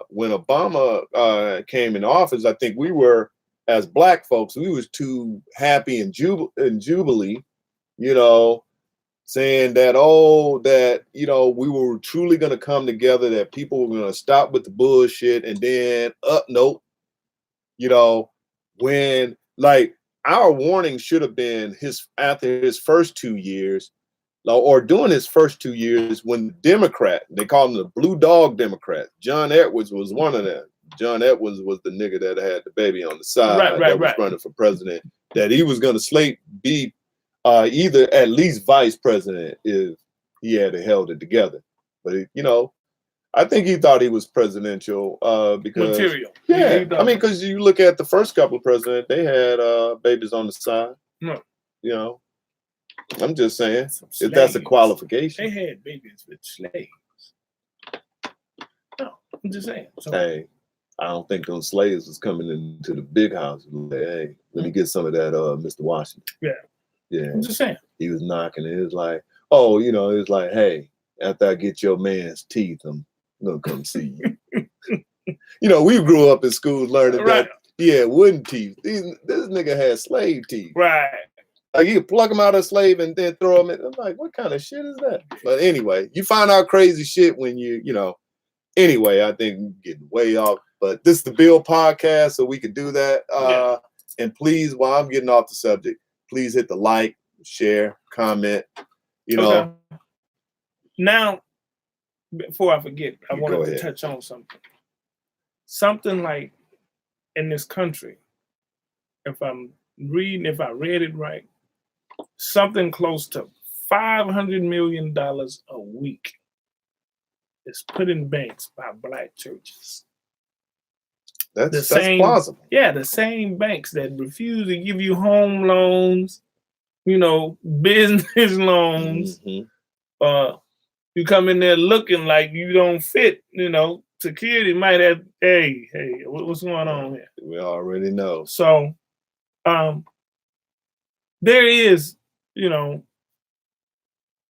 when Obama came in office, I think we were, as black folks, we was too happy and jubilee, saying that, we were truly going to come together, that people were going to stop with the bullshit, and then nope, when, like, our warning should have been after his first 2 years, or during his first 2 years, when the Democrat, they call him the Blue Dog Democrat, John Edwards was one of them. John Edwards was the nigga that had the baby on the side that was running for president, that he was going to be either at least vice president if he had held it together. But, I think he thought he was presidential because material. Yeah, I mean, because you look at the first couple of presidents, they had babies on the side. No. I'm just saying, if that's a qualification. They had babies with slaves. No, I'm just saying. So, hey, I don't think those slaves was coming into the big house. Like, hey, let me get some of that, Mr. Washington. Yeah. I'm just saying. He was knocking it. It was like, oh, it was like, hey, after I get your man's teeth, I'm gonna come see you. We grew up in school learning that, wooden teeth. This nigga had slave teeth. Right. Like, you could pluck them out of a slave and then throw them in. I'm like, what kind of shit is that? But anyway, you find out crazy shit when anyway, I think we're getting way off. But this is the Bill podcast, so we could do that. And please, while I'm getting off the subject, please hit the like, share, comment, Okay. Now, before I forget, I wanted to touch on something. Something like, in this country, if I read it right, something close to $500 million a week is put in banks by black churches. That's plausible. Yeah, the same banks that refuse to give you home loans, business loans. Mm-hmm. You come in there looking like you don't fit, security might have, hey, what's going on here? We already know. So, there is,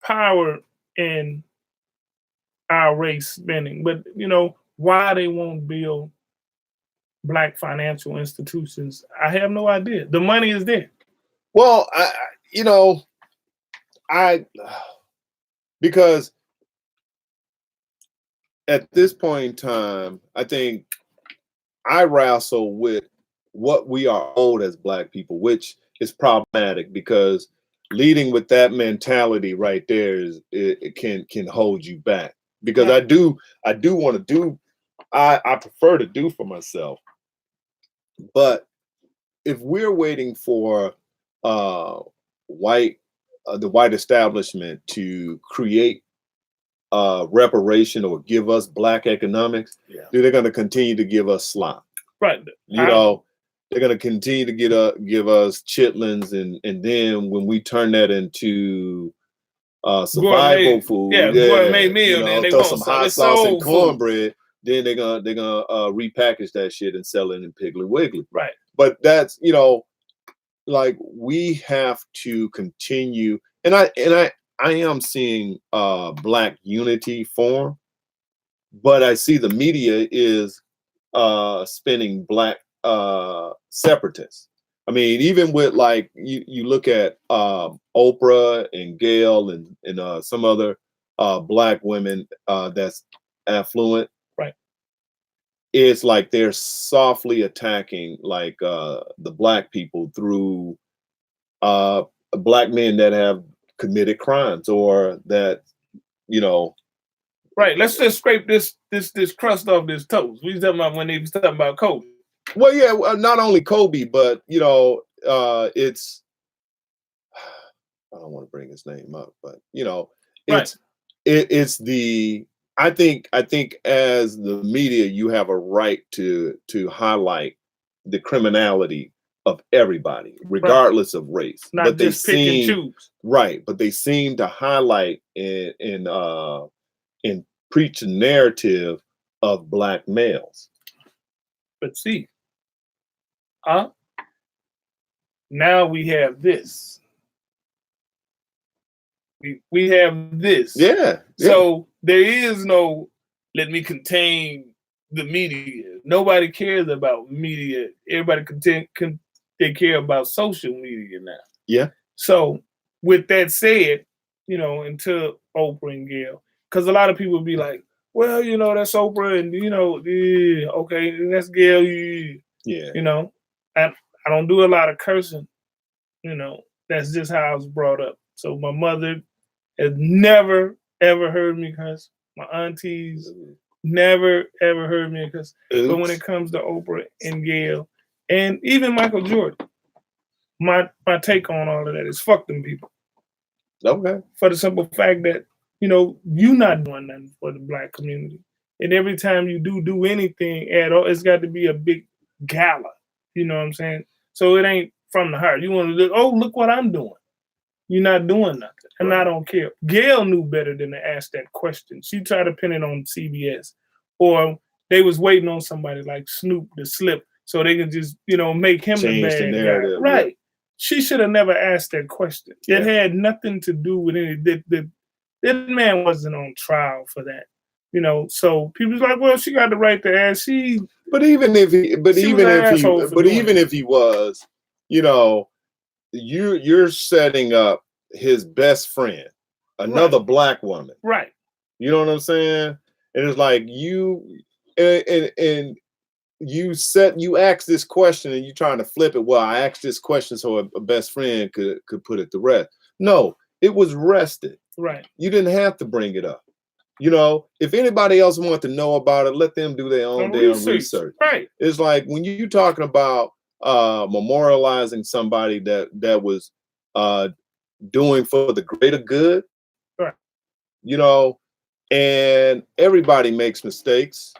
power in our race spending, but why they won't build black financial institutions, I have no idea. The money is there. Well, because at this point in time, I think I wrestle with what we are owed as black people, which is problematic, because leading with that mentality right there it can hold you back. Because I do want to do, I prefer to do for myself. But if we're waiting for the white establishment to create reparation or give us black economics, they're going to continue to give us slop. Right. They're going to continue to give us chitlins, and then when we turn that into survival food, gourmet meal, throw some hot sauce and cornbread, then they're gonna repackage that shit and sell it in Piggly Wiggly. Right. But that's like, we have to continue, and I am seeing black unity form, but I see the media is spinning black separatists. I mean, even with, like, you look at Oprah and Gail and some other black women that's affluent. Right. It's like they're softly attacking, like, the black people through black men that have committed crimes, or that, Right. Let's just scrape this crust off this toast. We was talking about when they was talking about Kobe. Well, yeah, not only Kobe, but it's I don't want to bring his name up, but you know, Right. it's the I think as the media, you have a right to highlight the criminality of everybody, regardless of race. Not but they just pick and seem choose. right, but they seem to highlight and preach a narrative of black males. But see, now we have this. We have this. Yeah. So there is no let me contain the media. Nobody cares about media. Everybody they care about social media now. Yeah. So with that said, you know, until Oprah and Gail, because a lot of people be like, well, you know, that's Oprah and you know, yeah, okay, that's Gail. Yeah. You know, I don't do a lot of cursing. You know, that's just how I was brought up. So my mother has never ever heard me cuss. My aunties never ever heard me cuss. But when it comes to Oprah and Gail, and even Michael Jordan, my take on all of that is fuck them people. Okay. For the simple fact that, you know, you not doing nothing for the black community. And every time you do anything at all, it's got to be a big gala. You know what I'm saying? So it ain't from the heart. You want to look, oh, look what I'm doing. You're not doing nothing. And I don't care. Gail knew better than to ask that question. She tried to pin it on CBS. Or they was waiting on somebody like Snoop to slip so they could just, you know, make him Change the the bad narrative, guy. Right. She should have never asked that question. It had nothing to do with any that man wasn't on trial for that. You know, so people's like, well, she got the right to ask. But even if he was, you know, you're setting up his best friend, another black woman. Right. You know what I'm saying? And it's like you and you ask this question and you're trying to flip it. Well, I asked this question so a best friend could put it to rest. No, it was rested. Right. You didn't have to bring it up. You know, if anybody else wants to know about it, let them do their own damn research. Right. It's like when you're talking about memorializing somebody that was doing for the greater good. Right. You know, and everybody makes mistakes.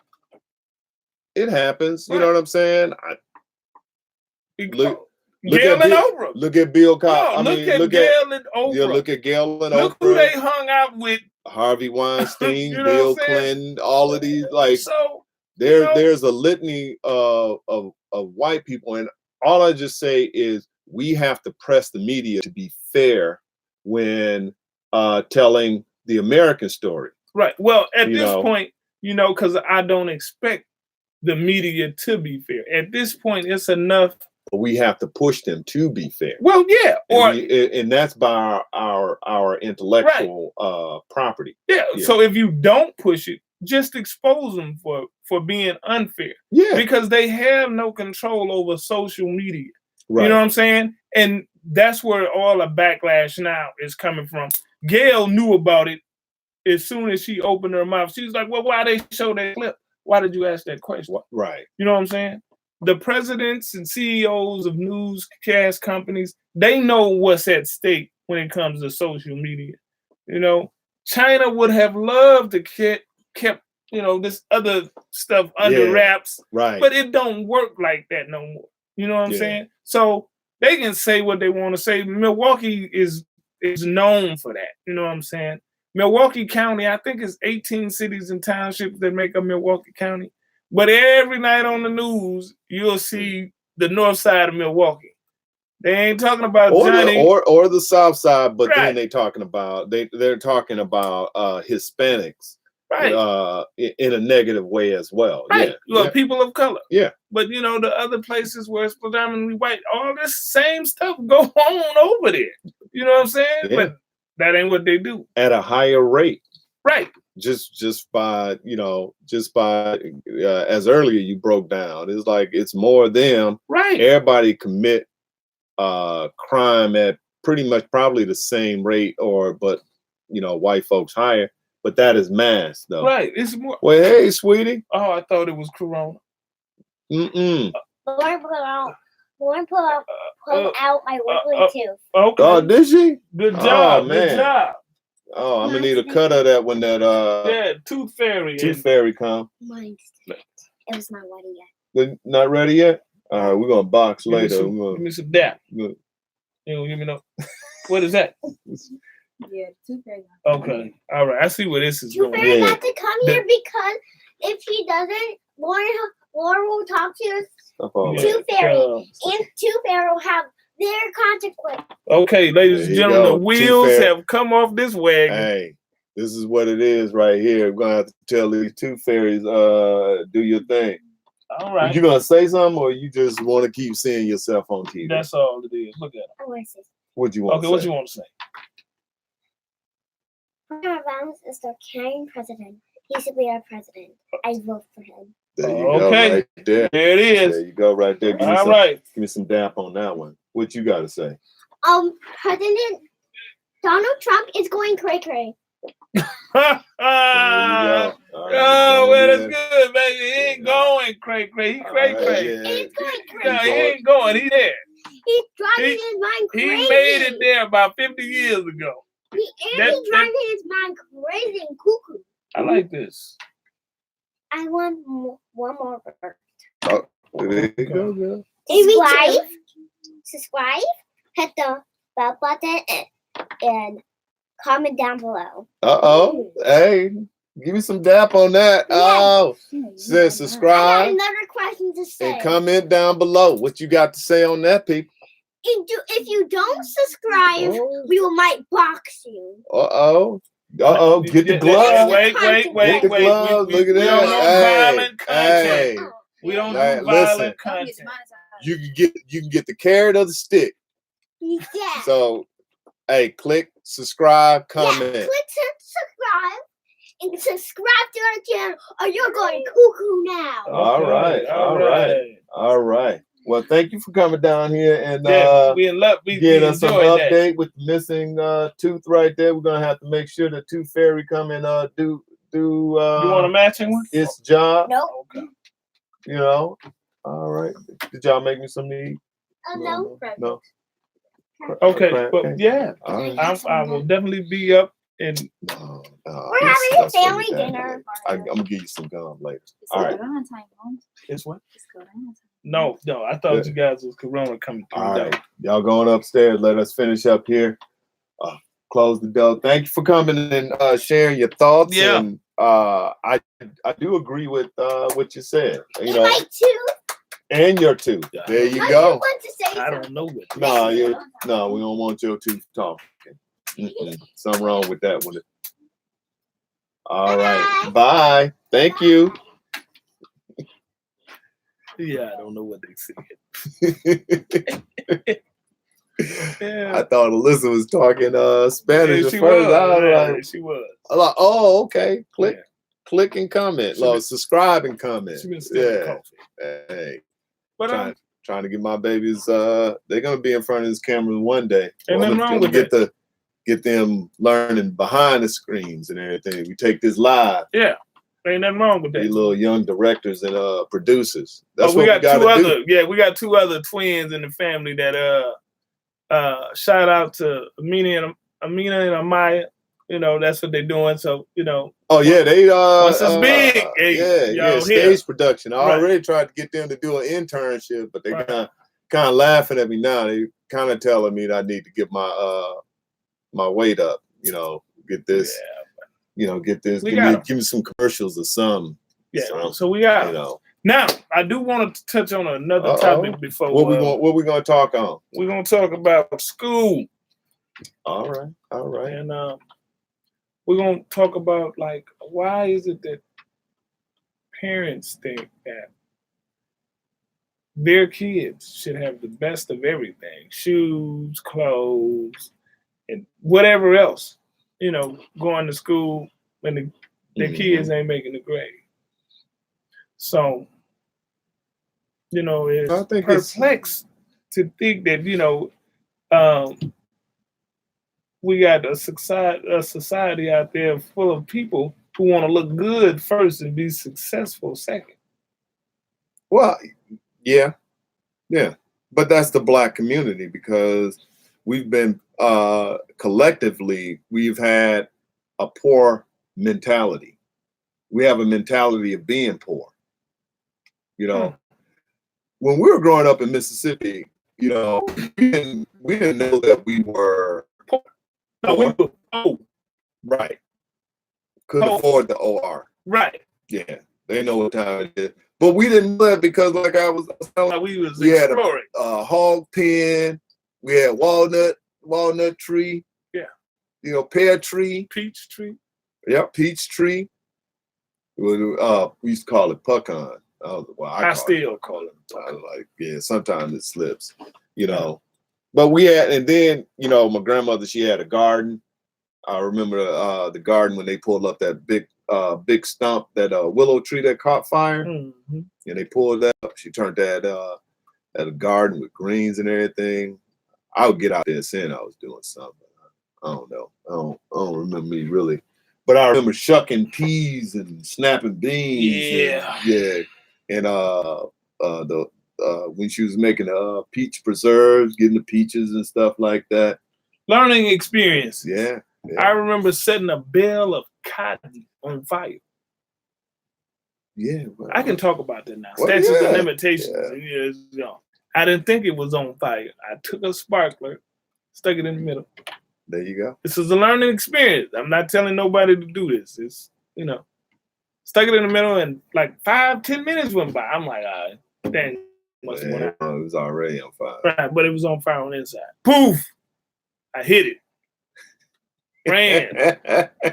It happens. You know what I'm saying? Look Gail and Oprah. Look at Bill Cosby. Look at Gail and Oprah. Yeah, look at Gail and Oprah. Look who they hung out with. Harvey Weinstein, you know Bill Clinton, all of these. Like, so there's a litany of white people, and all I just say is we have to press the media to be fair when telling the American story. Right. Well, at this point, you know, because I don't expect the media to be fair. At this point, it's enough. But we have to push them to be fair. Well, yeah, and that's by our intellectual property. Yeah. So if you don't push it, just expose them for being unfair. Yeah. Because they have no control over social media. Right. You know what I'm saying? And that's where all the backlash now is coming from. Gail knew about it as soon as she opened her mouth. She was like, well, why they show that clip? Why did you ask that question? Right. You know what I'm saying? The presidents and CEOs of newscast companies, they know what's at stake when it comes to social media. You know, China would have loved to kept, you know, this other stuff under wraps. Right. But it don't work like that no more. You know what I'm saying? So they can say what they want to say. Milwaukee is known for that. You know what I'm saying? Milwaukee County, I think it's 18 cities and townships that make up Milwaukee County. But every night on the news, you'll see the north side of Milwaukee. They ain't talking about Johnny or the south side, but then they're talking about Hispanics, in a negative way as well. Right. Well, people of color. Yeah. But you know, the other places where it's predominantly white, all this same stuff go on over there. You know what I'm saying? Yeah. But that ain't what they do. At a higher rate. Right. Just by as earlier you broke down, it's like it's more them. Right. Everybody commit crime at pretty much probably the same rate, but you know, white folks higher. But that is mass though. Right. It's more. Well, hey, sweetie. Oh, I thought it was Corona. Mm-mm. Lauren pulled out my wiggly tooth. Okay. Oh, did she? Good job. Oh, Good man. job. Oh, I'm gonna need a cut of that when that Yeah, Tooth Fairy. Tooth Fairy come. Mine's it was not ready yet. They're not ready yet? All right, we're gonna box Give me later. some, give me some dap. Good. You don't give me no. What is that? Yeah, Tooth Fairy. Okay. All right. I see where this is Tooth going. Fairy Yeah. got to come here because if she doesn't, Lauren will talk to us. Stuff all Yeah. right. Tooth Fairy and Tooth Fairy will have their consequence. Okay, ladies and There you gentlemen, go. the Tooth wheels Fairy. have come off this wagon. Hey, this is what it is right here. We're gonna have to tell these Tooth Fairies, do your thing. All right. You gonna say something, or you just want to keep seeing yourself on TV? That's all it is. Look at it. I want to say What you want? Okay, to what say? you want to say? President Obama is the caring president. He should be our president. I vote for him. There you Okay. go, right there. There it is. There you go, right there. Give me All some, right. give me some dap on that one. What you got to say? President Donald Trump is going cray cray. There you go. All right, Oh, well, that's yeah. good, baby. He ain't going cray cray. He cray All right, cray. yeah. He's going No, crazy. he ain't going. He there. He's driving He- his mind He crazy. made it there about 50 years ago. He's That- driving his mind crazy and cuckoo. I like this. I want one more bird. There you go, girl. Subscribe, hit the bell button, and comment down below. Uh-oh. Hey, give me some dap on that. Oh, said I got subscribe another question to say. and comment down below what you got to say on that, people. If you don't subscribe, we might box you. Uh-oh. Uh-oh. Get the Yeah, glove. Wait. Get the glove. Look at We don't do that. violent Hey, content. We don't do Hey, violent listen. content. you can get the carrot or the stick. Yeah. So, hey, click, subscribe, comment. Yeah, click subscribe and subscribe to our channel, or you're going cuckoo now. All right, all right. All right. Well, thank you for coming down here and Yeah, we in love. We getting us some enjoyed that. update with the missing tooth right there. We're gonna have to make sure the Tooth Fairy come and do You want a matching one? its job. Nope. Okay. You know. All right. Did y'all make me some to eat? No. No. Okay, Okay. but yeah, All right. I will definitely be up and No, We're that's- having a that's what family we got. dinner. I'm gonna give you some gum later. It's All right. Corona time, Mom. it's what? It's Corona time. No, I thought you guys was Corona coming through. All right. though. Y'all going upstairs. Let us finish up here. Close the door. Thank you for coming and sharing your thoughts. Yeah. And I do agree with what you said. You know, My tooth. and your tooth. There you I go. want to say I something. don't know what. No, we don't want your tooth talking. Something wrong with that one. All right. Bye. Thank you. Yeah, I don't know what they said. Yeah. I thought Alyssa was talking Spanish Yeah, at she first. was. I was Yeah, like, she was. I'm like, oh, okay. Click, Yeah. click and comment. She been- Subscribe and comment. She been stealing Yeah. coffee. Hey, But trying to get my babies. They're gonna be in front of this camera one day. Ain't nothing wrong with get them learning behind the screens and everything. We take this live. yeah, ain't nothing wrong with that. These little young directors and producers. That's we what got we gotta do. we got two other twins in the family that shout out to Amina and Amaya. You know, that's what they're doing. So, you know. Oh yeah, they Once it's big, hey, yeah, y'all stage here. production. I Right. already tried to get them to do an internship, but they Right. kind of laughing at me now. They kind of telling me that I need to get my my weight up. You know, get this. Yeah. You know, get this. We Give got 'em. me some commercials or something. Yeah. So we got You know, now. I do want to touch on another topic before what we gonna talk on? we're gonna talk about school. All right. And we're going to talk about, like, why is it that parents think that their kids should have the best of everything, shoes, clothes, and whatever else, you know, going to school when their kids ain't making the grade. So, you know, it's I think perplexed to think that, you know, we got a society out there full of people who want to look good first and be successful second. Well, yeah. But that's the Black community because we've been collectively, we've had a poor mentality. We have a mentality of being poor. You know, when we were growing up in Mississippi, you know, we didn't know that we were poor. No, we were old. Right. Couldn't afford the OR. Right. Yeah, they know what time it is. But we didn't know that because, like I was telling, we was exploring. Had a hog pen. We had walnut tree. Yeah. You know, pear tree. Peach tree. Yep, peach tree. We used to call it pecan. I still call it. I was like, yeah, sometimes it slips, you know. But we had, and then, you know, my grandmother, she had a garden. I remember the garden when they pulled up that big stump, that willow tree that caught fire, and they pulled that up. She turned that at a garden with greens and everything. I would get out there saying I was doing something. I don't know. I don't remember me really, but I remember shucking peas and snapping beans. Yeah. And when she was making peach preserves, getting the peaches and stuff like that. Learning experience. Yeah. I remember setting a bale of cotton on fire. Yeah. Well, I can talk about that now. Well, Statutes and limitations. Yeah. You know, I didn't think it was on fire. I took a sparkler, stuck it in the middle. There you go. This is a learning experience. I'm not telling nobody to do this. It's, you know, stuck it in the middle and like 5-10 minutes went by. I'm like, all right, dang. It was already on fire. Right, but it was on fire on the inside. Poof! I hit it. Ran.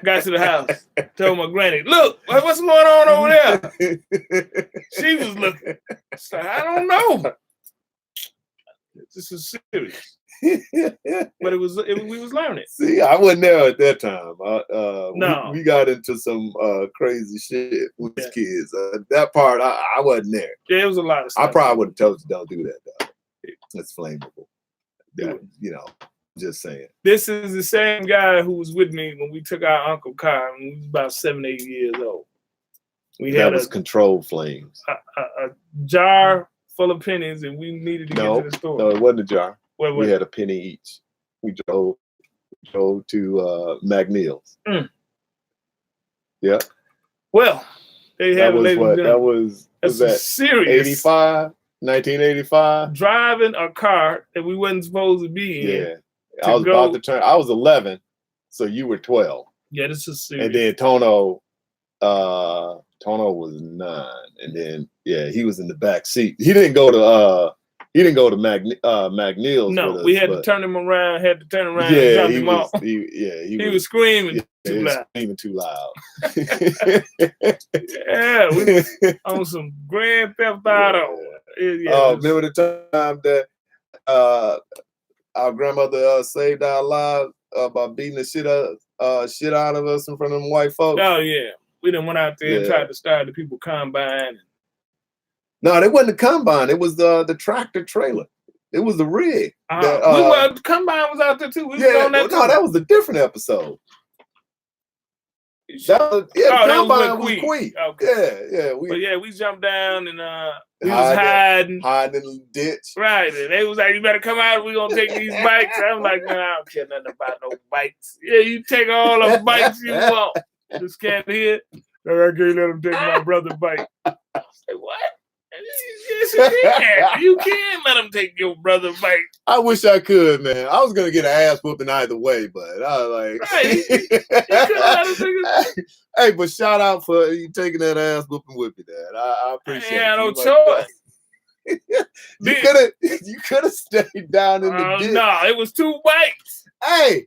Got to the house. Told my granny, look, what's going on over there? She was looking. So I don't know. This is serious. But we was learning. See, I wasn't there at that time. No. We got into some crazy shit with kids. That part, I wasn't there. Yeah, it was a lot of stuff. I probably would have told you, don't do that, though. It's flammable. You know, just saying. This is the same guy who was with me when we took our uncle car when he was about 7-8 years old. That was controlled flames. A jar full of pennies, and we needed to get to the store. No, it wasn't a jar. We had a penny each. We drove to McNeil's. Yeah. Well, they had that was serious. 1985. Driving a car that we wasn't supposed to be in. Yeah. I was about to turn. I was 11, so you were 12. Yeah, this is serious. And then Tono was 9, and then he was in the back seat. He didn't go to McNeil's. No, we had to turn him around. Had to turn around. Yeah, and drop him off. He was screaming too loud. Screaming too loud. Yeah, we was on some Grand Theft Auto. Remember the time that our grandmother saved our lives by beating the shit out of us in front of them white folks? Oh yeah, we done went out there and tried to start the people combine. No, it wasn't the combine. It was the tractor trailer. It was the rig. The combine was out there too. We was on that too. That was a different episode. Combine was Queen. Okay. We jumped down and we was hiding in the ditch. Right, and they was like, "You better come out. We gonna take these bikes." I'm like, "Man, I don't care nothing about no bikes. Yeah, you take all the bikes you want. This cat here, I can't let him take my brother's bike." I say, "What? Yes, you can. You can let him take your brother's bike." I wish I could, man. I was gonna get an ass whooping either way, but I was like, hey, but shout out for you taking that ass whooping with me, Dad. I appreciate it. Yeah, no choice. You could have stayed down in the ditch. No, it was 2 bikes. Hey,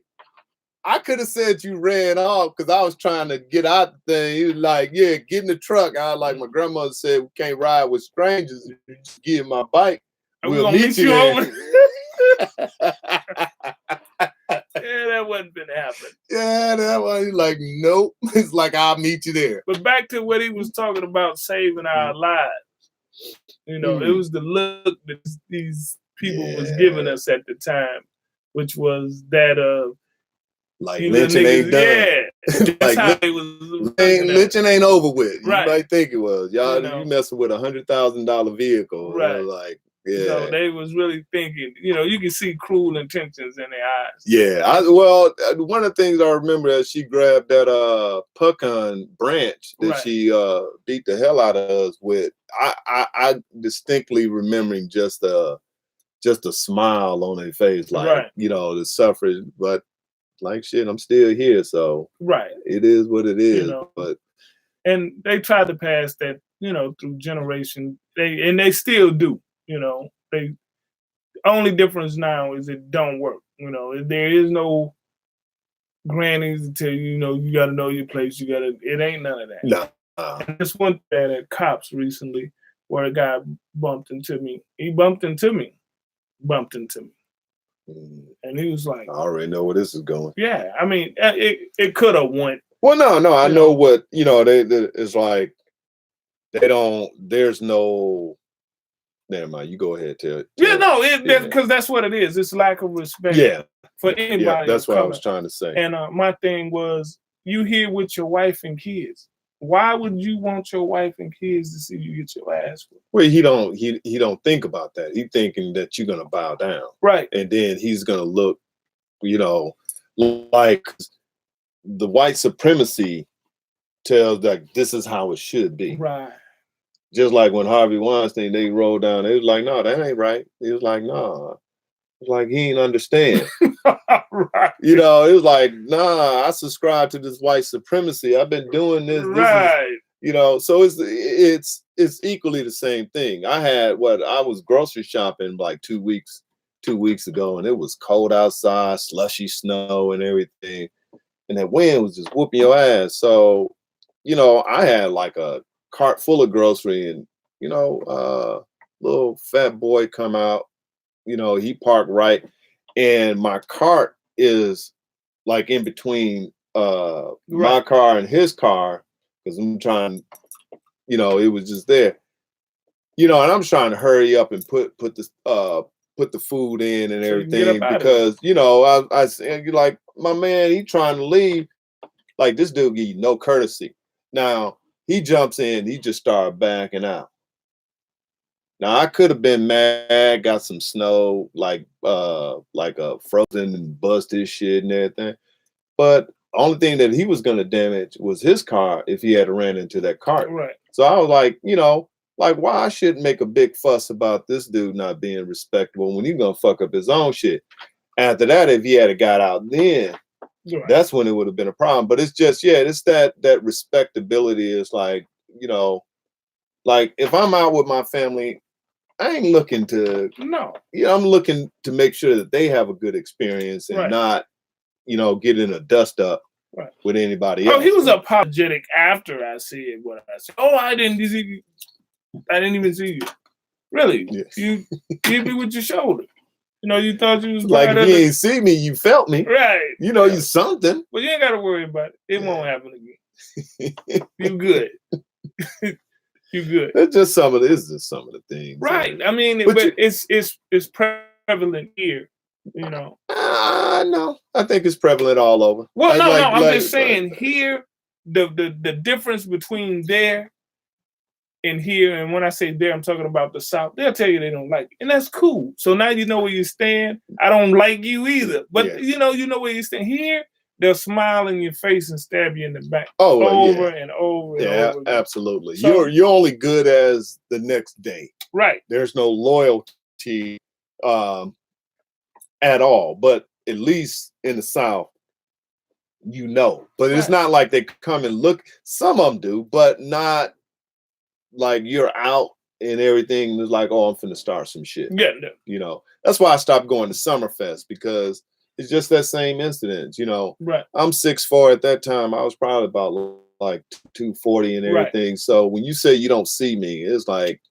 I could have said you ran off because I was trying to get out the thing. He was like, yeah, get in the truck. I was like, my grandmother said, we can't ride with strangers. You just give my bike. We'll meet you over. Yeah, that wasn't been happening. Yeah, that was like, nope. It's like, I'll meet you there. But back to what he was talking about, saving our lives. You know, it was the look that these people was giving us at the time, which was that like lynching ain't done. Yeah, that's how it was. Lynching ain't over with. Right. You might think it was. Y'all, you messing with $100,000 vehicle. Right. Like, Yeah. So they was really thinking, you know, you can see cruel intentions in their eyes. Yeah. One of the things I remember is she grabbed that pecan branch that Right. she beat the hell out of us with. I distinctly remembering just a smile on their face, like, Right. you know, the suffering, but like shit, I'm still here, so Right. it is what it is. know. But And they tried to pass that, you know, through generation. They still do, you know. They only difference now is it don't work. You know, there is no grannies to tell you, you know, you gotta know your place. It ain't none of that. no. And this one bad at cops recently where a guy bumped into me. He bumped into me. And he was like, I already know where this is going. yeah, I mean, it could have went. Well, no, I You know know. what, you know, they it's like there's no, never mind, you go ahead, tell Yeah, no, yeah. because that's what it is. It's lack of respect Yeah. for anybody. Yeah, that's what I coming. was trying to say. And my thing was, you here with your wife and kids. Why would you want your wife and kids to see you get your ass whipped? Well, he don't think about that. He's thinking that you're gonna bow down. Right. And then he's gonna look, you know, like the white supremacy tells that this is how it should be. Right. Just like when Harvey Weinstein, they rolled down, it was like, no, that ain't right. It was like, nah. It's like he ain't understand. Right. You know, it was like, nah, I subscribe to this white supremacy. I've been doing this. Right. You know, so it's equally the same thing. I was grocery shopping like 2 weeks ago, and it was cold outside, slushy snow and everything. And that wind was just whooping your ass. So, you know, I had like a cart full of grocery, and, you know, little fat boy come out, you know, he parked right, and my cart is like in between my car and his car, because I'm trying, you know, it was just there, you know, and I'm trying to hurry up and put the food in and everything, because, you know, I said, like, my man, he trying to leave, like, this dude give you no courtesy. Now he jumps in, he just started backing out. Now I could have been mad, got some snow, like a frozen and busted shit and everything. But only thing that he was gonna damage was his car if he had ran into that cart. Right. So I was like, you know, like, why I shouldn't make a big fuss about this dude not being respectable when he's gonna fuck up his own shit. After that, if he had got out then, that's when it would have been a problem. But it's just, yeah, it's that respectability is like, you know, like if I'm out with my family, I ain't looking to, I'm looking to make sure that they have a good experience and not, you know, get in a dust up with anybody else. Oh, he was apologetic after I said what I said. Oh, I didn't even see you. Really? Yes. You hit me with your shoulder. You know, you thought you was like, if you ain't see me, you felt me. Right. You know, you something. Well, you ain't got to worry about it. It won't happen again. You good. You good. It's just some of the things. Right. I mean, but it's prevalent here, you know. No, I think it's prevalent all over. Well, I'm just saying here, the difference between there and here, and when I say there, I'm talking about the South. They'll tell you they don't like it, and that's cool. So now you know where you stand. I don't like you either, but you know where you stand. Here, they'll smile in your face and stab you in the back over and over and over. Yeah, absolutely. So, you're only good as the next day. Right. There's no loyalty at all. But at least in the South, you know. But it's not like they come and look. Some of them do, but not like you're out and everything is like, oh, I'm finna start some shit. Yeah, no. You know. That's why I stopped going to Summerfest, because it's just that same incident, you know. Right. I'm 6'4" at that time. I was probably about like 240 and everything. Right. So when you say you don't see me, it's like,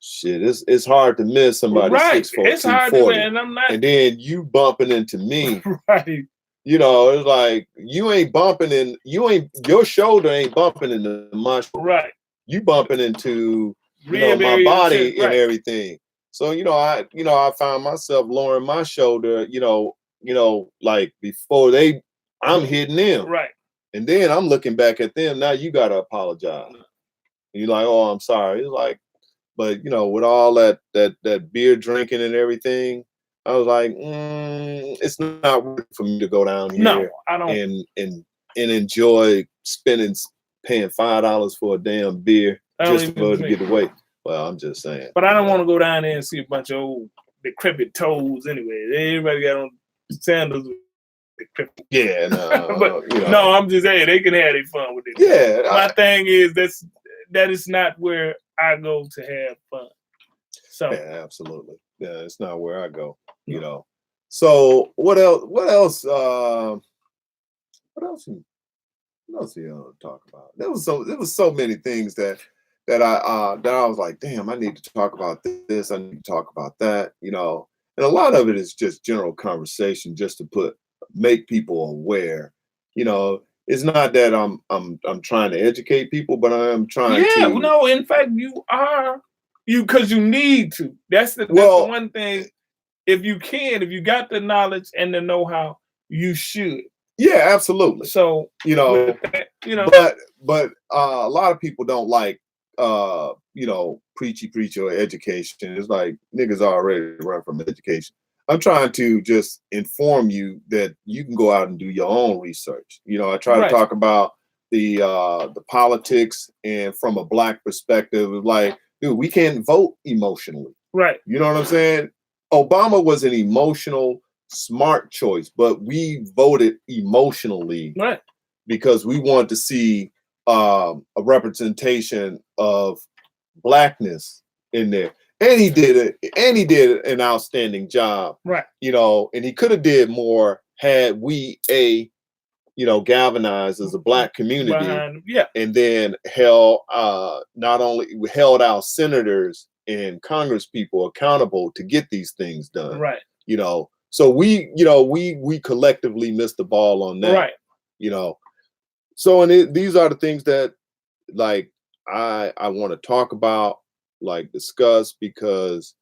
shit, it's hard to miss somebody 6'4", it's 240. hard to, and I'm not. And then you bumping into me. Right. You know, it's like you ain't bumping in. Your shoulder ain't bumping into my shoulder. Right. You bumping into my body and everything. So, I found myself lowering my shoulder, like before I'm hitting them. Right. And then I'm looking back at them. Now you got to apologize. And you're like, oh, I'm sorry. It's like, But with all that beer drinking and everything, I was like, it's not worth it for me to go down here No, I don't. and enjoy paying $5 for a damn beer I don't just even for her to drink. get away. Well, I'm just saying. But I don't want to go down there and see a bunch of old decrepit toes anyway. Everybody got on sandals with decrepit. Yeah, no, But no, I'm just saying they can have their fun with it. Yeah, My thing is that is not where I go to have fun. So yeah, absolutely. Yeah, it's not where I go. So what else? What else? What else you talk about? There was so many things that I was like, damn, I need to talk about this. I need to talk about that. And a lot of it is just general conversation, just to make people aware. It's not that I'm trying to educate people, but I am trying to. Yeah, no, in fact, you are because you need to. That's the one thing. If you got the knowledge and the know-how, you should. Yeah, absolutely. So but a lot of people don't like preachy or education. It's like niggas already run from education. I'm trying to just inform you that you can go out and do your own research. I try to talk about the politics and from a Black perspective of like, dude, we can't vote emotionally. Right. You know what I'm saying? Obama was an emotional, smart choice, but we voted emotionally because we wanted to see a representation of Blackness in there. And he did an outstanding job. Right. And he could have did more had we galvanized as a Black community. And then not only held our senators and Congress people accountable to get these things done. Right. So we collectively missed the ball on that. Right. So these are the things that like I want to talk about, like discuss, because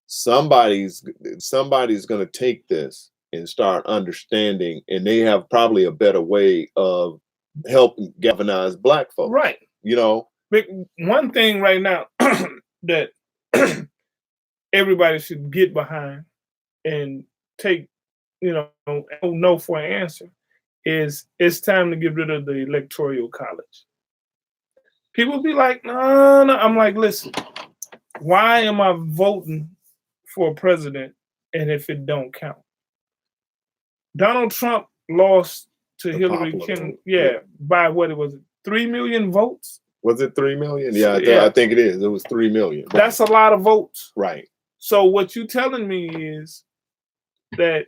somebody's going to take this and start understanding, and they have probably a better way of helping galvanize Black folks. Right. But one thing right now that everybody should get behind and take, no for an answer is it's time to get rid of the Electoral College. People be like, no. I'm like, listen, why am I voting for a president and if it don't count? Donald Trump lost to Hillary Clinton, by what it was, 3 million votes? Was it 3 million? Yeah, I think it is. It was 3 million. That's a lot of votes. Right. So what you telling me is that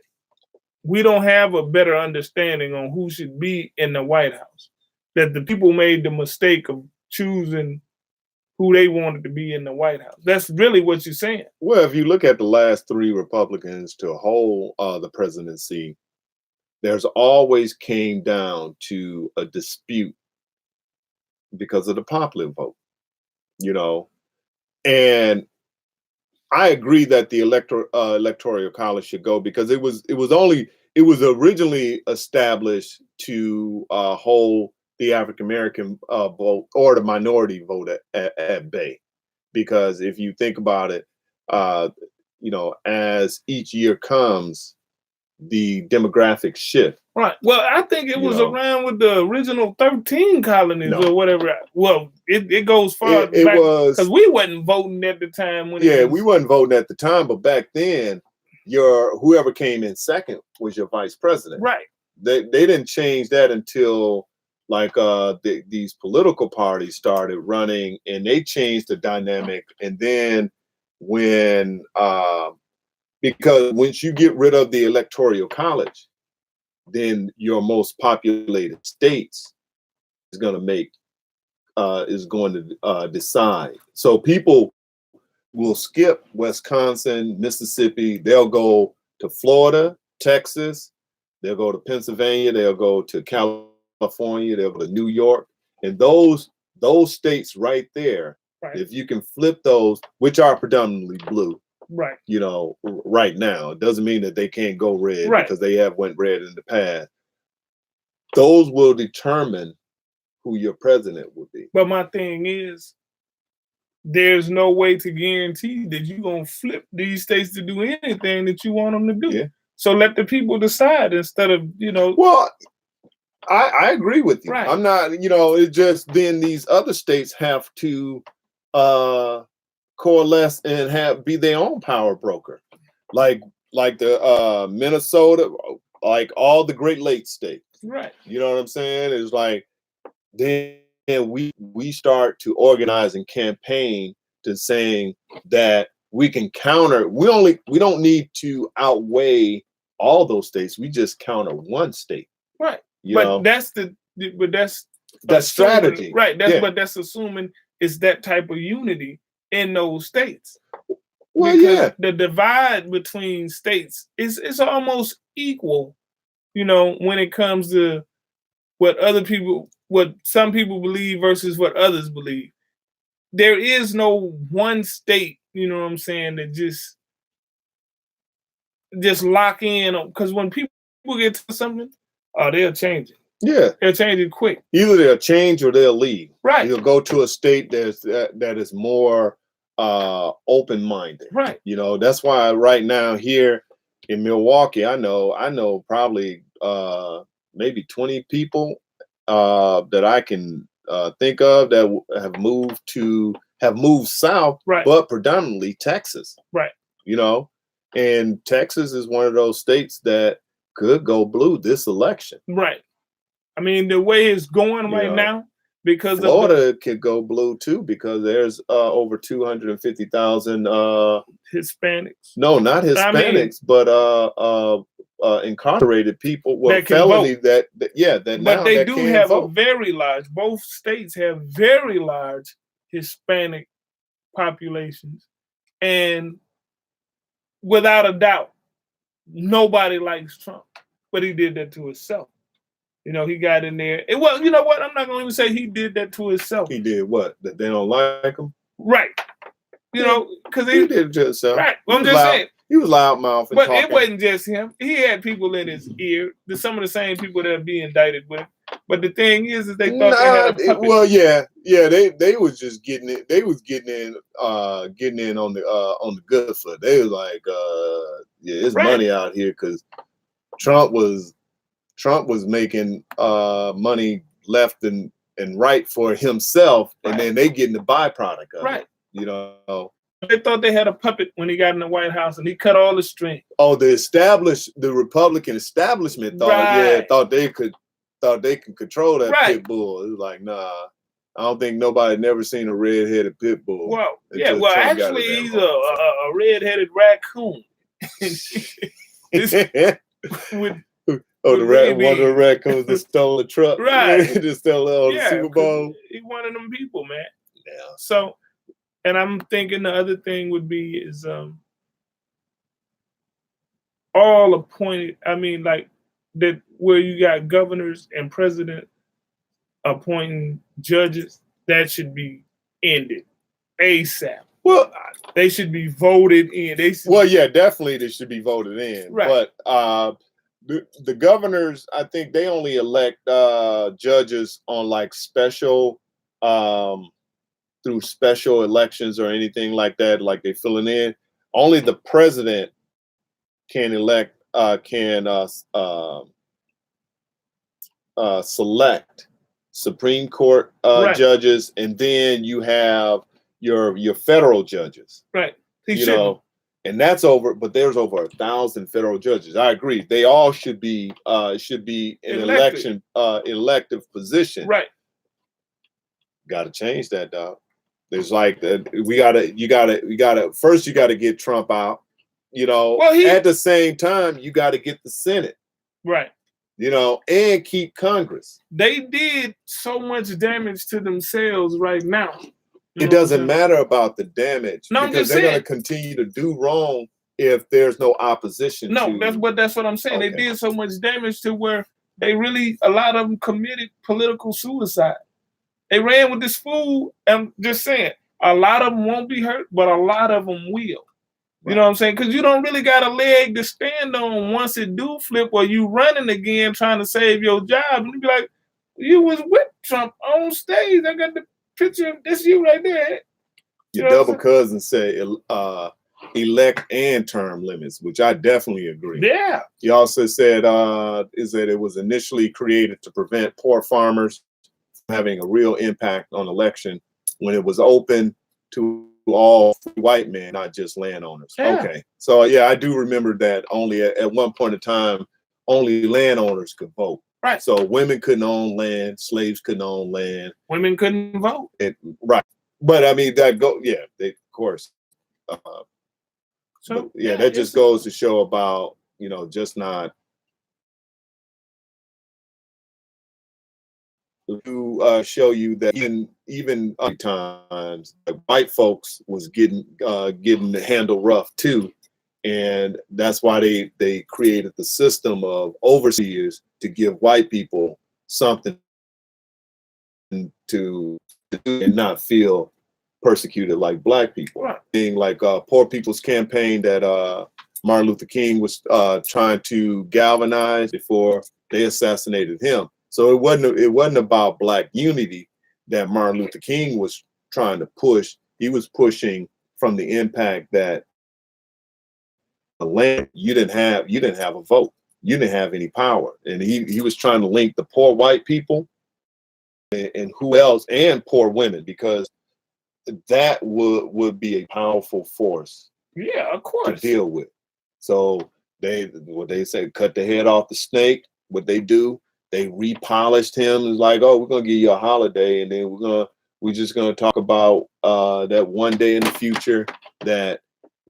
we don't have a better understanding on who should be in the White House. That the people made the mistake of choosing who they wanted to be in the White House. That's really what you're saying. Well, if you look at the last 3 Republicans to hold the presidency, there's always came down to a dispute because of the popular vote, and I agree that the electoral college should go because it was originally established to hold the African American vote or the minority vote at bay. Because if you think about it, as each year comes, the demographics shift. Right. Well, I think it was around with the original 13 colonies or whatever. Well, it goes far back. It was because we wasn't voting at the time when. Yeah, we wasn't voting at the time, but back then, whoever came in second was your vice president. Right. They didn't change that until these political parties started running, and they changed the dynamic. And then when because once you get rid of the electoral college, then your most populated states is going to decide. So people will skip Wisconsin, Mississippi. They'll go to Florida, Texas. They'll go to Pennsylvania. They'll go to California. They'll go to New York. And those states right there, if you can flip those, which are predominantly blue, right, right now, it doesn't mean that they can't go red because they have went red in the past. Those will determine who your president will be. But my thing is, there's no way to guarantee that you're gonna flip these states to do anything that you want them to do. Yeah. So let the people decide instead of, Well, I agree with you. Right. I'm not, it's just then these other states have to coalesce and be their own power broker. Like the Minnesota, like all the Great Lakes states. right. You know what I'm saying? It's like then we start to organize and campaign to saying that we can counter. We don't need to outweigh all those states. We just counter one state. Right. You know? That's That's strategy. Right. Yeah. But that's assuming it's that type of unity in those states. Well, Because yeah. the divide between states is almost equal, when it comes to what some people believe versus what others believe. There is no one state, you know what I'm saying, that just lock in, because when people get to something, they'll change it. Yeah. They'll change it quick. Either they'll change or they'll leave. Right. You'll go to a state that is more open-minded. Right. That's why right now here in Milwaukee, I know probably maybe 20 people that I can think of that have moved south, Right. but predominantly Texas. Right. And Texas is one of those states that could go blue this election. Right. I mean, the way it's going right now, because Florida could go blue too, because there's over 250,000 Hispanics. No, not Hispanics, but incarcerated people. Well, that can felony vote. that But now they that do can have vote. both states have very large Hispanic populations, and without a doubt, nobody likes Trump, but he did that to himself. He got in there. Well, you know what? I'm not going to even say he did that to himself. He did what? That they don't like him? Right. Because he did it to himself. Right. Well, I'm just saying. He was loudmouth and But talking. it wasn't just him. He had people in his ear. Some of the same people that are being indicted with him. But the thing is they thought they had a puppet. Well, yeah. They was just getting it. They was getting in on the good foot. They was like, it's money out here because Trump was making money left and right for himself, and then they getting the byproduct of it. They thought they had a puppet when he got in the White House, and he cut all the strings. Oh, the Republican establishment thought they could control that pit bull. It was like, nah, I don't think nobody never seen a red-headed pit bull. Well, actually, he's a red-headed raccoon. One of the raccoons that stole a truck. Right. Just stole the Super Bowl. He one of them people, man. Yeah. So, and I'm thinking the other thing would be is all appointed. I mean, like that where you got governors and president appointing judges, that should be ended ASAP. Well, they should be voted in. Definitely they should be voted in. Right. But the governors, I think they only elect judges on like special through special elections or anything like that, like they filling in. Only the president can select Supreme Court judges, and then you have your federal judges. Right. And that's over, but there's over 1,000 federal judges. I agree. They all should be in elective position. Right. Got to change that, dog. There's like that. You gotta first you gotta get Trump out. At the same time, you got to get the Senate. Right. And keep Congress. They did so much damage to themselves right now. It doesn't matter about the damage because they're going to continue to do wrong if there's no opposition. That's what I'm saying. Okay. They did so much damage to where a lot of them committed political suicide. They ran with this fool. I'm just saying, a lot of them won't be hurt, but a lot of them will. You know what I'm saying? Because you don't really got a leg to stand on once it do flip, or you running again trying to save your job, and you be like, you was with Trump on stage. I got the picture of this you right there. Your double cousin said elect and term limits, which I definitely agree. Yeah. He also said is that it was initially created to prevent poor farmers from having a real impact on election when it was open to all white men, not just landowners. Yeah. Okay. So yeah, I do remember that only at one point in time, only landowners could vote. Right. So women couldn't own land, slaves couldn't own land. Women couldn't vote. Right. But I mean of course. So yeah, that just goes to show about, just not to show you that even other times white folks was getting the handle rough too, and that's why they created the system of overseers to give white people something to do and not feel persecuted like black people. Right. Being like Poor People's Campaign that Martin Luther King was trying to galvanize before they assassinated him. So it wasn't about black unity that Martin Luther King was trying to push. He was pushing from the impact that the land you didn't have a vote. You didn't have any power. And he was trying to link the poor white people and who else, and poor women, because that would be a powerful force. Yeah, of course. To deal with. So they say cut the head off the snake. What they do, they repolished him. It's like, oh, we're gonna give you a holiday, and then we're just gonna talk about that one day in the future that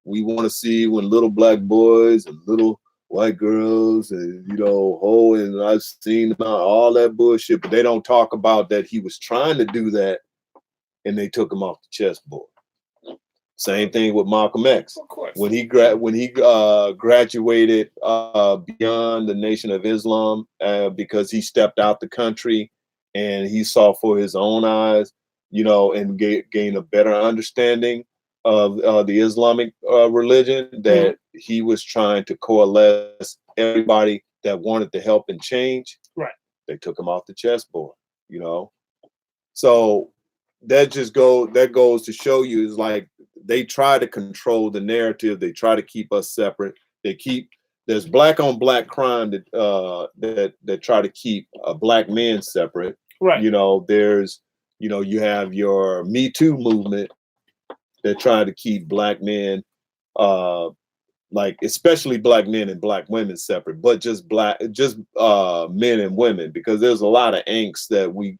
we want to see when little black boys and little white girls and and I've seen about all that bullshit, but they don't talk about that he was trying to do that and they took him off the chessboard. Same thing with Malcolm X. Of course. When he graduated beyond the Nation of Islam because he stepped out the country and he saw for his own eyes, and gained a better understanding of the Islamic religion, that he was trying to coalesce everybody that wanted to help and change. Right. They took him off the chessboard, So that goes to show you is like they try to control the narrative. They try to keep us separate. There's black on black crime that try to keep black men separate. Right. There's you have your Me Too movement that try to keep black men especially black men and black women separate, but just men and women, because there's a lot of angst that we've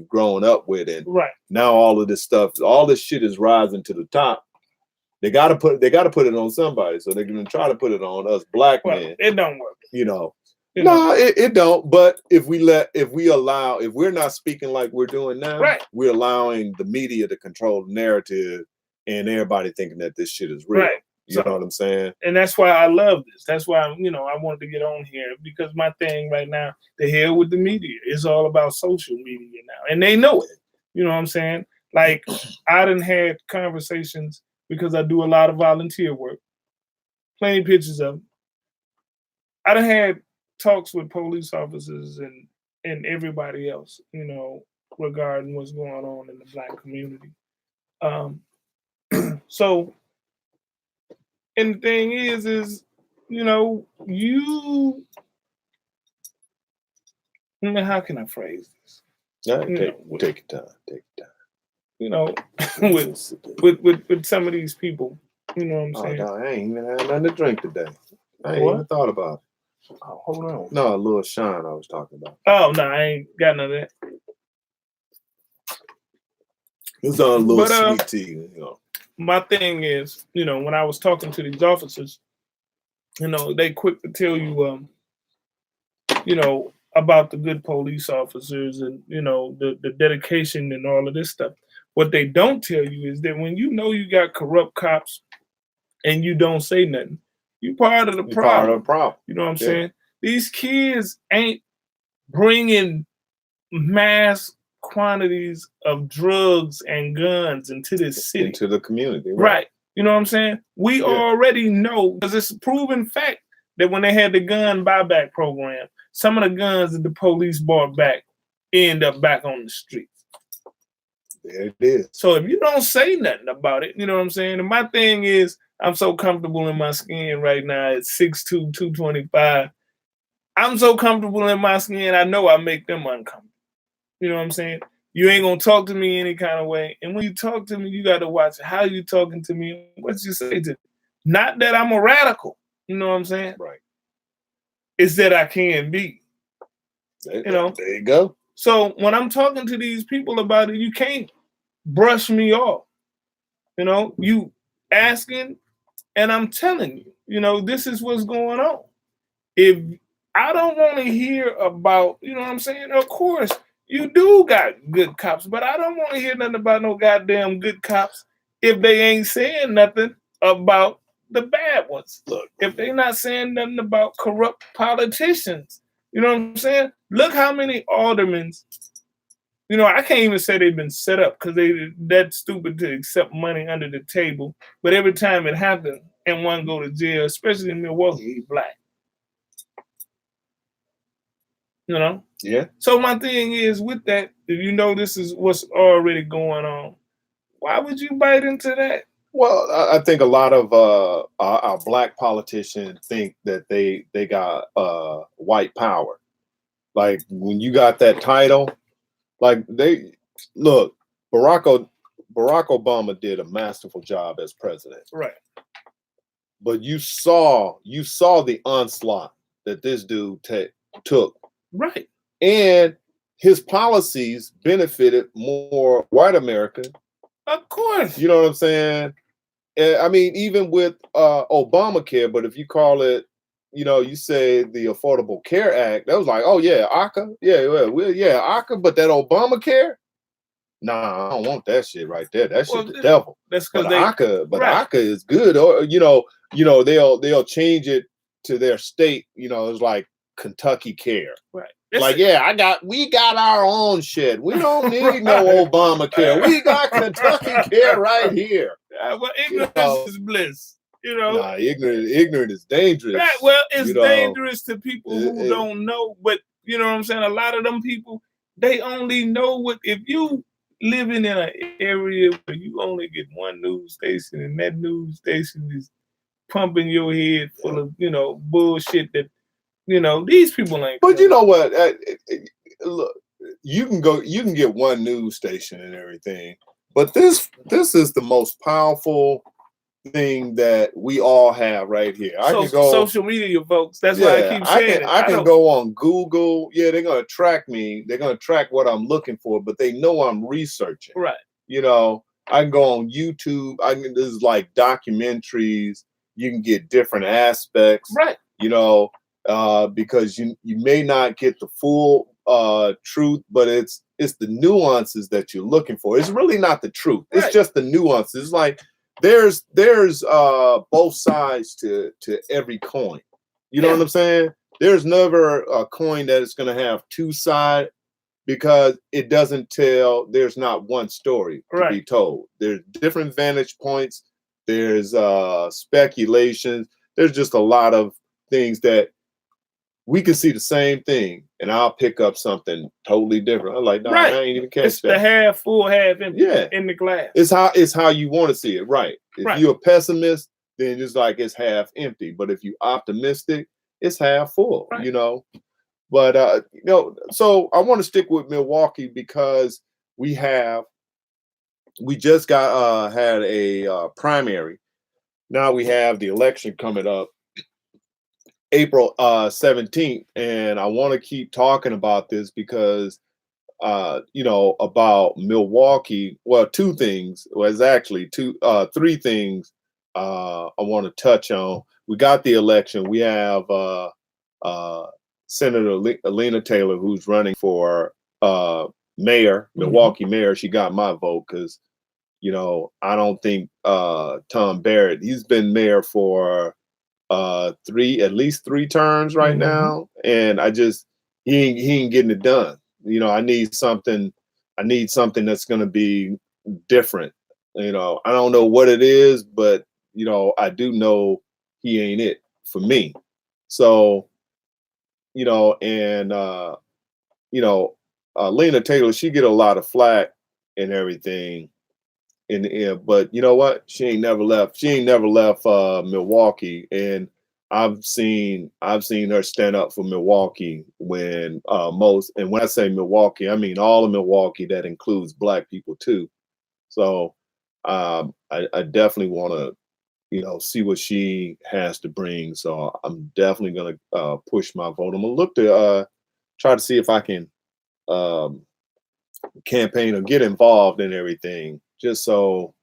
grown up with, and now all of this shit is rising to the top. They gotta put it on somebody, so they're gonna try to put it on us black men. It don't work. No, it don't. But if we're not speaking like we're doing now, we're allowing the media to control the narrative and everybody thinking that this shit is real. Right. You know what I'm saying? And that's why I love this. That's why, I wanted to get on here, because my thing right now, the hell with the media. It's all about social media now. And they know it. You know what I'm saying? Like, I done had conversations, because I do a lot of volunteer work, plenty pictures of them. I done had talks with police officers and everybody else, regarding what's going on in the black community. So, and the thing is, how can I phrase this? Take your time. With some of these people, you know what I'm saying? No, I ain't even had nothing to drink today. I ain't even thought about it. Oh, hold on. No, a little shine I was talking about. Oh, no, I ain't got none of that. It's on a little sweet tea, My thing is, when I was talking to these officers, they quick to tell you, about the good police officers and, the dedication and all of this stuff. What they don't tell you is that when you got corrupt cops and you don't say nothing, you're part of the problem. Part of the problem. You know what I'm saying? These kids ain't bringing mass quantities of drugs and guns into this city. Into the community. Right. You know what I'm saying? We already know, because it's a proven fact that when they had the gun buyback program, some of the guns that the police bought back end up back on the streets. There it is. So if you don't say nothing about it, you know what I'm saying? And my thing is, I'm so comfortable in my skin right now at 6'2", 225. I'm so comfortable in my skin, I know I make them uncomfortable. You know what I'm saying? You ain't gonna talk to me any kind of way. And when you talk to me, you gotta watch how you talking to me, what you say to me. Not that I'm a radical, you know what I'm saying? Right. It's that I can be. There you go. So when I'm talking to these people about it, you can't brush me off. You know, you asking and I'm telling you, you know, this is what's going on. If I don't want to hear about, you know what I'm saying? Of course, you do got good cops, but I don't want to hear nothing about no goddamn good cops if they ain't saying nothing about the bad ones. Look, if they not saying nothing about corrupt politicians, you know what I'm saying? Look how many aldermen, you know, I can't even say they've been set up because they that stupid to accept money under the table. But every time it happens and one go to jail, especially in Milwaukee, he's black. You know? Yeah. So my thing is with that, if you know this is what's already going on, why would you bite into that? Well, I think a lot of our black politicians think that they got white power. Like when you got that title, like they look, Barack Obama did a masterful job as president. Right. But you saw the onslaught that this dude took. Right. And his policies benefited more white America. Of course. You know what I'm saying? And, I mean, even with Obamacare, but if you call it, you know, you say the Affordable Care Act, that was like, oh yeah, ACA, ACA, but that Obamacare, nah, I don't want that shit right there. That shit the devil. That's but because ACA is good, or you know, they'll change it to their state. You know, it's like Kentucky Care. Right. Like, we got our own shit. We don't need no Obamacare. We got Kentucky Care right here. Well, ignorance is bliss. You know, nah, ignorant is dangerous. Right. Well, it's dangerous to people who don't know. But you know what I'm saying? A lot of them people, they only know what if you living in an area where you only get one news station, and that news station is pumping your head full of bullshit that. You know, these people ain't. But you know what? Look, you can get one news station and everything, but this is the most powerful thing that we all have right here. I can go social media, folks. That's why I keep saying I can go on Google. Yeah, they're gonna track me. They're gonna track what I'm looking for, but they know I'm researching. Right. You know, I can go on YouTube. There's like documentaries. You can get different aspects. Right. You know. Because you may not get the full truth, but it's the nuances that you're looking for. It's really not the truth. It's right. just the nuances. It's like there's both sides to every coin. You know what I'm saying? There's never a coin that is going to have two sides because it doesn't tell. There's not one story to be told. There's different vantage points. There's speculations. There's just a lot of things that we can see the same thing, and I'll pick up something totally different. I'm like, no, I ain't even catch it's that. The half full, half empty in the glass. It's how you want to see it, right? If you're a pessimist, then it's like it's half empty. But if you're optimistic, it's half full, you know. But so I want to stick with Milwaukee because we just had a primary. Now we have the election coming up. April 17th, and I want to keep talking about this because about Milwaukee. Well, two things. Well, it's actually three things I want to touch on. We got the election. We have Senator Alina Taylor, who's running for mayor, Milwaukee mayor. She got my vote because I don't think Tom Barrett. He's been mayor for at least three terms right now, and he ain't getting it done. I need something that's going to be different. I don't know what it is, but I do know he ain't it for me. So Lena Taylor, she get a lot of flack, and everything. But you know what? She ain't never left Milwaukee, and I've seen her stand up for Milwaukee when and when I say Milwaukee, I mean all of Milwaukee. That includes Black people too. So I definitely want to see what she has to bring. So I'm definitely gonna push my vote. I'm gonna look to try to see if I can campaign or get involved in everything, just so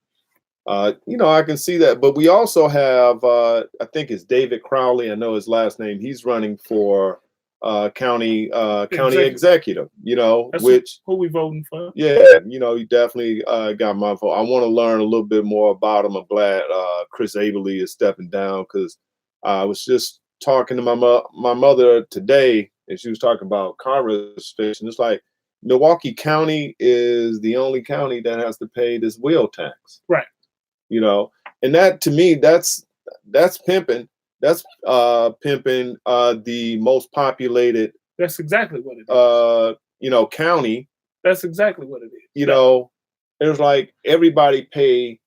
I can see that. But we also have I think it's David Crowley. I know his last name. He's running for county executive. That's which who we voting for. Yeah, he definitely got my vote. I want to learn a little bit more about him. I'm glad Chris Averly is stepping down, because I was just talking to my mother today, and she was talking about car registration. It's like Milwaukee County is the only county that has to pay this wheel tax. Right. And that, to me, that's pimping. That's pimping the most populated. That's exactly what it is. County. That's exactly what it is. It's like everybody pay,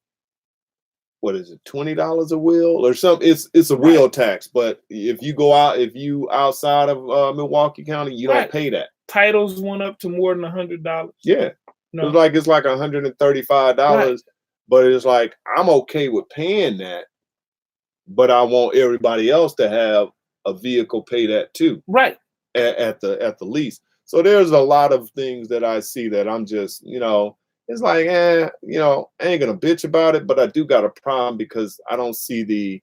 what is it, $20 a wheel or something? It's a wheel tax, but if you outside of Milwaukee County, you don't pay that. Titles went up to more than $100. Yeah, it's like $135, but it's like I'm okay with paying that, but I want everybody else to have a vehicle pay that too. Right. At the least. So there's a lot of things that I see that I'm just, it's like, I ain't gonna bitch about it, but I do got a problem because I don't see the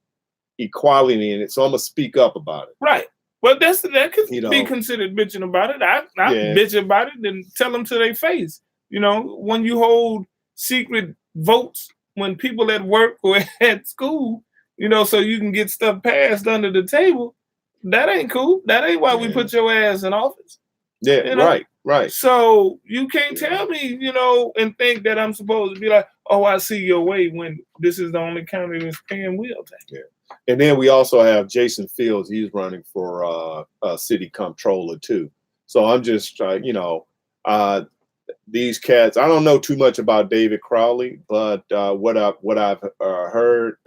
equality in it. So I'm gonna speak up about it. Right. Well, that could be considered bitching about it. I bitch about it and tell them to their face. When you hold secret votes when people at work or at school, so you can get stuff passed under the table, that ain't cool. That ain't why we put your ass in office. Yeah, right. So you can't tell me, and think that I'm supposed to be like, oh, I see your way, when this is the only county that's paying wheel tax. Yeah. And then we also have Jason Fields. He's running for city comptroller too. So I'm just trying, these cats. I don't know too much about David Crowley, but what I've heard,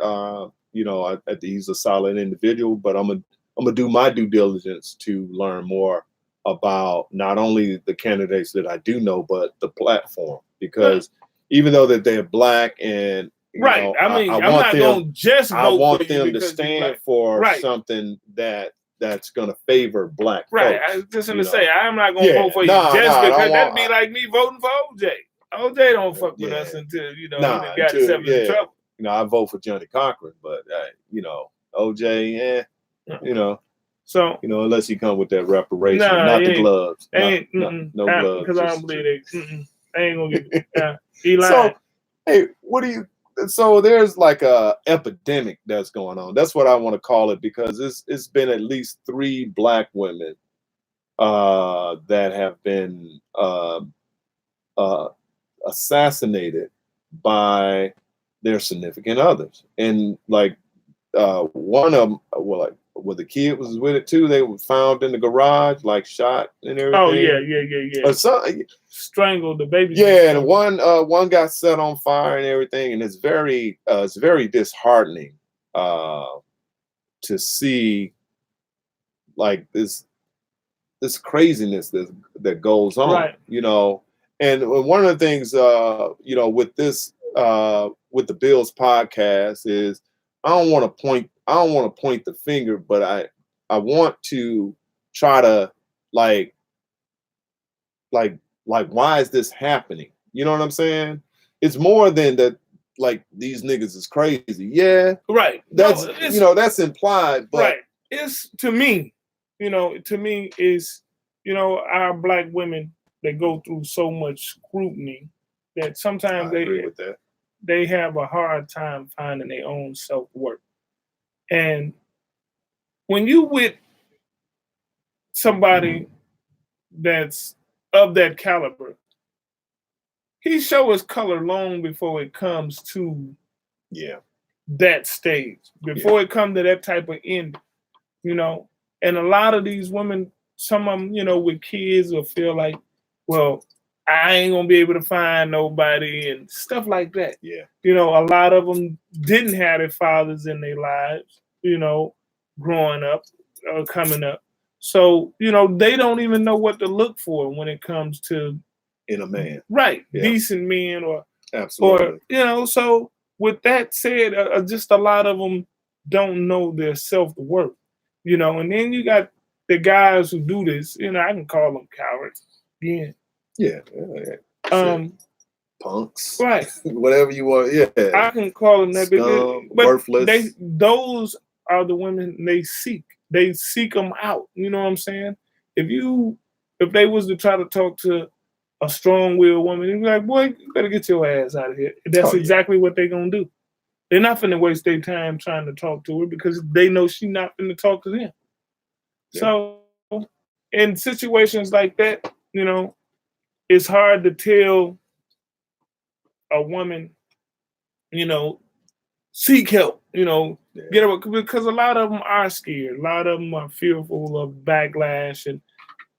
he's a solid individual. But I'm gonna do my due diligence to learn more about not only the candidates that I do know, but the platform, because even though that they're Black and I want them to stand for something that's going to favor Black folks. I was just going to say, I'm not going to vote for you just because that'd be like me voting for OJ. OJ don't fuck with us until he got himself in trouble. I vote for Johnny Cochran, but OJ, So unless he come with that reparation, not the gloves, no gloves, because I don't believe they. I ain't gonna get it. Eli. So, hey, what do you? So there's like a epidemic that's going on. That's what I want to call it, because it's been at least 3 Black women that have been assassinated by their significant others, and like one of them, the kid was with it too. They were found in the garage, like shot and everything. Oh yeah. Strangled the baby. Yeah, and one got set on fire and everything, and it's very disheartening to see like this craziness that goes on. Right. And one of the things with this with the BILs podcast is I don't want to point the finger, but I want to try to like why is this happening? You know what I'm saying? It's more than that. Like, these niggas is crazy. Yeah, right. That's that's implied. But it's to me is our Black women, they go through so much scrutiny that sometimes they have a hard time finding their own self-worth. And when you with somebody that's of that caliber, he show his color long before it comes to that stage, before it comes to that type of end, And a lot of these women, some of them, with kids, will feel like, well, I ain't gonna be able to find nobody and stuff like that. Yeah. You know, a lot of them didn't have their fathers in their lives, you know, growing up or coming up. So, you know, they don't even know what to look for when it comes to In a man. right, Yeah. decent men or Absolutely. you know, so with that said, just a lot of them don't know their self-worth, you know, and then you got the guys who do this, you know, I can call them cowards again. Yeah. Um, Punks. right. Whatever you want. Yeah. I can call them that, Scum, but worthless. those are the women they seek. They seek them out. You know what I'm saying? If they was to try to talk to a strong-willed woman, you'd be like, boy, you better get your ass out of here. That's exactly what they're gonna do. They're not finna waste their time trying to talk to her because they know she's not finna talk to them. Yeah. So in situations like that, you know, it's hard to tell a woman, you know, seek help, you know, get her, because a lot of them are scared. A lot of them are fearful of backlash.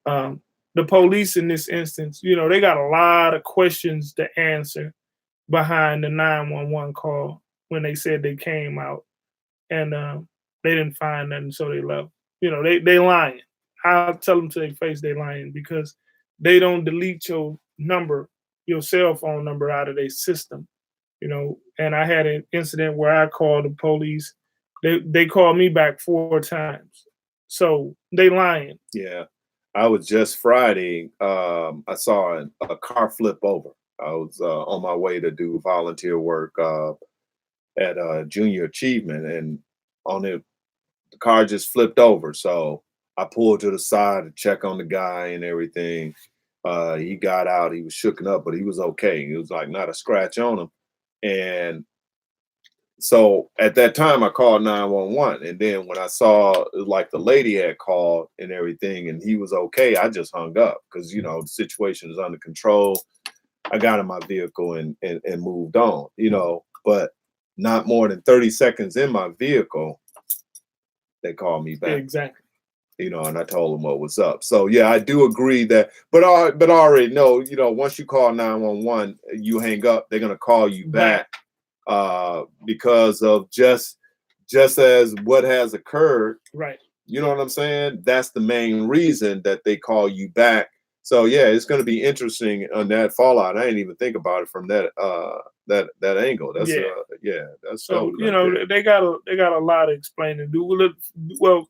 And the police in this instance, you know, they got a lot of questions to answer behind the 911 call when they said they came out and they didn't find nothing, so they left. You know, they lying. I'll tell them to their face they lying because they don't delete your number, your cell phone number out of their system. You know, and I had an incident where I called the police. They called me back 4 times. So they lying. Yeah. I was just Friday. I saw a car flip over. I was on my way to do volunteer work at Junior Achievement, and on it, the car just flipped over. So I pulled to the side to check on the guy and everything. He got out. He was shooken up, but he was okay. It was like not a scratch on him. And so at that time, I called 911. And then when I saw like the lady had called and everything, and he was okay, I just hung up because, you know, the situation is under control. I got in my vehicle and moved on, you know, but not more than 30 seconds in my vehicle, they called me back. Exactly. You know, and I told them what was up. So yeah, I do agree that, but I already know, you know, once you call 911, you hang up, they're gonna call you back because of just as what has occurred. Right. You know what I'm saying? That's the main reason that they call you back. So yeah, it's gonna be interesting on that fallout. I didn't even think about it from that that angle. That's that's so you know there. they got a lot of explaining to do. Well,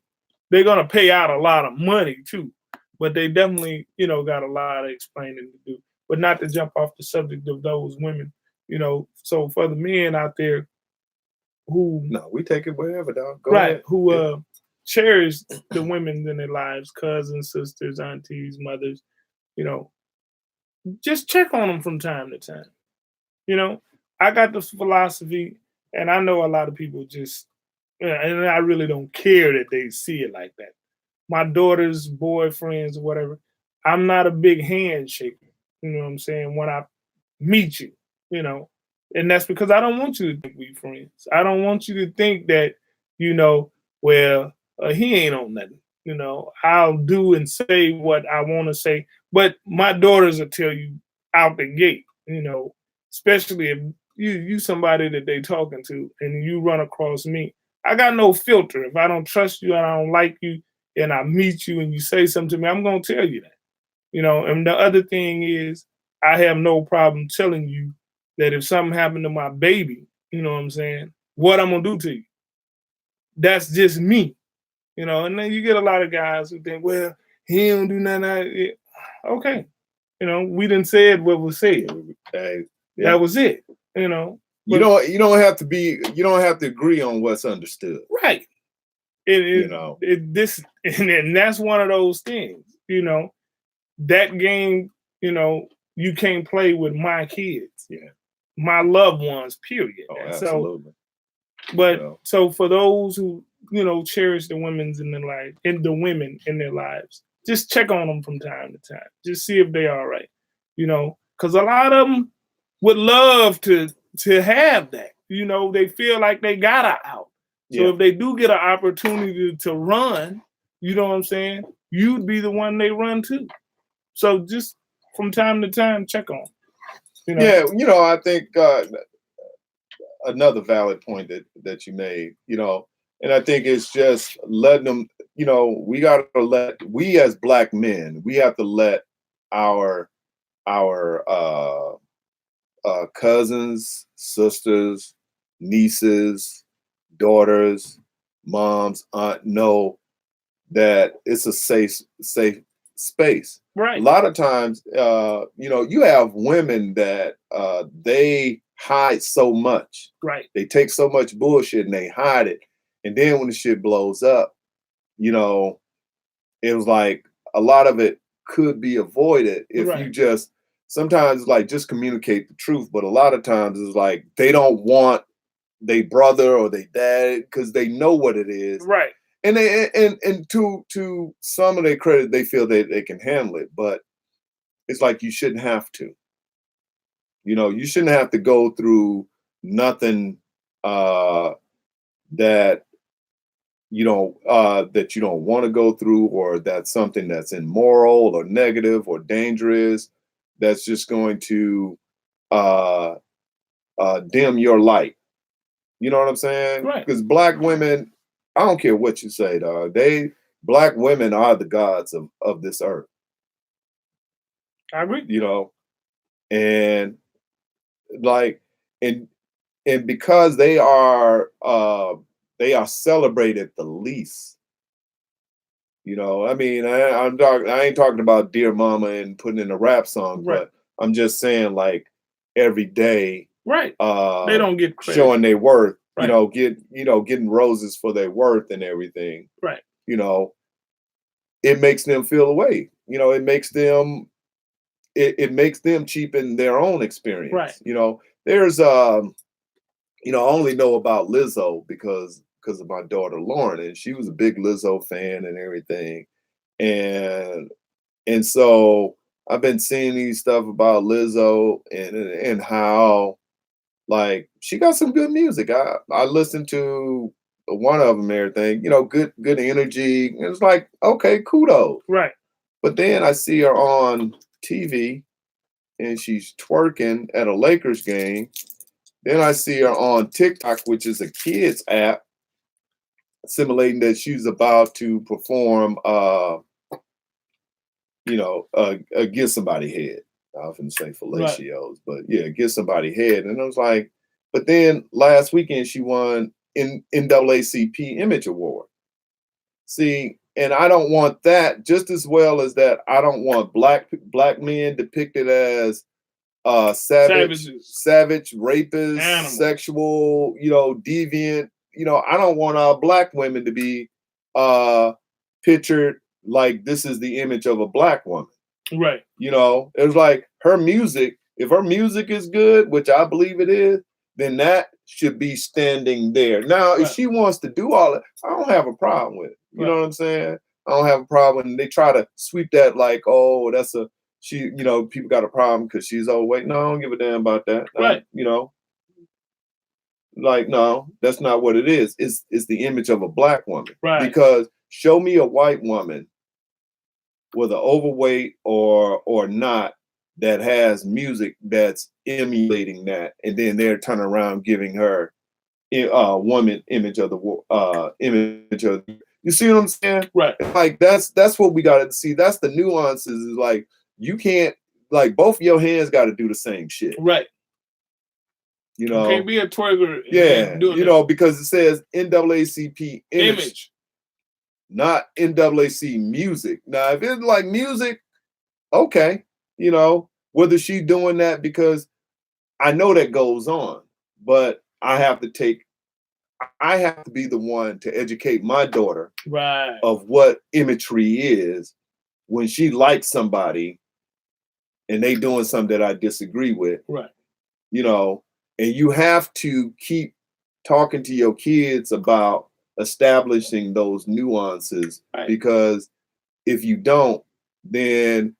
they're gonna pay out a lot of money too, but they definitely, you know, got a lot of explaining to do. But not to jump off the subject of those women, you know. So for the men out there who we take it wherever, dog. Go right, ahead. who cherish the women in their lives, cousins, sisters, aunties, mothers, you know, just check on them from time to time. You know, I got this philosophy, and I know a lot of people just, and I really don't care that they see it like that. My daughter's boyfriends or whatever, I'm not a big handshaker. You know what I'm saying? When I meet you, you know, and that's because I don't want you to think we friends. I don't want you to think that, you know, well, he ain't on nothing. You know, I'll do and say what I want to say, but my daughters will tell you out the gate, you know, especially if you somebody that they talking to and you run across me. I got no filter. If I don't trust you and I don't like you and I meet you and you say something to me, I'm gonna tell you that. You know, and the other thing is I have no problem telling you that if something happened to my baby, you know what I'm saying, what I'm gonna do to you. That's just me. You know, and then you get a lot of guys who think, well, he don't do nothing. Okay. You know, we didn't say it what was said. That was it. You know. You don't have to agree on what's understood. Right. And that's one of those things, you know. That game, you know, you can't play with my kids. Yeah. My loved ones, period. Oh, absolutely. So for those who, you know, cherish the women's in their life and the women in their lives, just check on them from time to time. Just see if they're all right. You know, because a lot of them would love to have that. You know, they feel like they got an out. So if they do get an opportunity to run, you know what I'm saying, you'd be the one they run to. So just from time to time, check on 'em, you know. Yeah, I think another valid point that you made, and I think it's just letting them, we as black men, we have to let our cousins, sisters, nieces, daughters, moms, aunt know that it's a safe space. Right. A lot of times, you have women that they hide so much. Right. They take so much bullshit and they hide it. And then when the shit blows up, it was like a lot of it could be avoided if Right. you just sometimes like just communicate the truth. But a lot of times it's like they don't want their brother or their dad because they know what it is. Right. And to some of their credit, they feel that they can handle it, but it's like you shouldn't have to. You shouldn't have to go through nothing that you don't want to go through, or that's something that's immoral or negative or dangerous. That's just going to dim your light. You know what I'm saying? Right. Because black women, I don't care what you say, dog. Black women are the gods of this earth. I agree. And like, and because they are celebrated the least. I mean, I ain't talking about Dear Mama and putting in a rap song, Right. but I'm just saying like every day, Right. They don't get credit. showing their worth. Right. Getting roses for their worth and everything. Right. It makes them feel away. It makes them it makes them cheapen their own experience. Right. There's I only know about Lizzo because of my daughter Lauren, and she was a big Lizzo fan and everything. And so I've been seeing these stuff about Lizzo and how like she got some good music. I listened to one of them and everything, good energy. And it's like, okay, kudos. Right. But then I see her on TV and she's twerking at a Lakers game. Then I see her on TikTok, which is a kids app, simulating that she's about to perform, get somebody head. I often say fellatios, but yeah, get somebody head. And I was like, but then last weekend she won NAACP Image Award. See, and I don't want that just as well as that. I don't want black men depicted as savage, rapists, Animals. sexual, deviant. I don't want our black women to be pictured like this is the image of a black woman. Right. It was like her music. If her music is good, which I believe it is, then that should be standing there. Now, if she wants to do all that, I don't have a problem with it. You know what I'm saying? I don't have a problem. And they try to sweep that like, oh, people got a problem because she's overweight. No, I don't give a damn about that. Right. Like, no, that's not what it is. It's the image of a black woman. Right. Because show me a white woman whether overweight or not that has music that's emulating that, and then they're turning around giving her woman image of the image of. You see what I'm saying? Right. Like that's what we got to see. That's the nuances. Is like you can't like both of your hands got to do the same shit. Right. You can't be a twerker. Yeah. Because it says NAACP image. Not NAACP music. Now, if it's like music, okay, whether she's doing that because I know that goes on, but I have to be the one to educate my daughter of what imagery is when she likes somebody and they doing something that I disagree with. Right. And you have to keep talking to your kids about establishing those nuances, because if you don't, then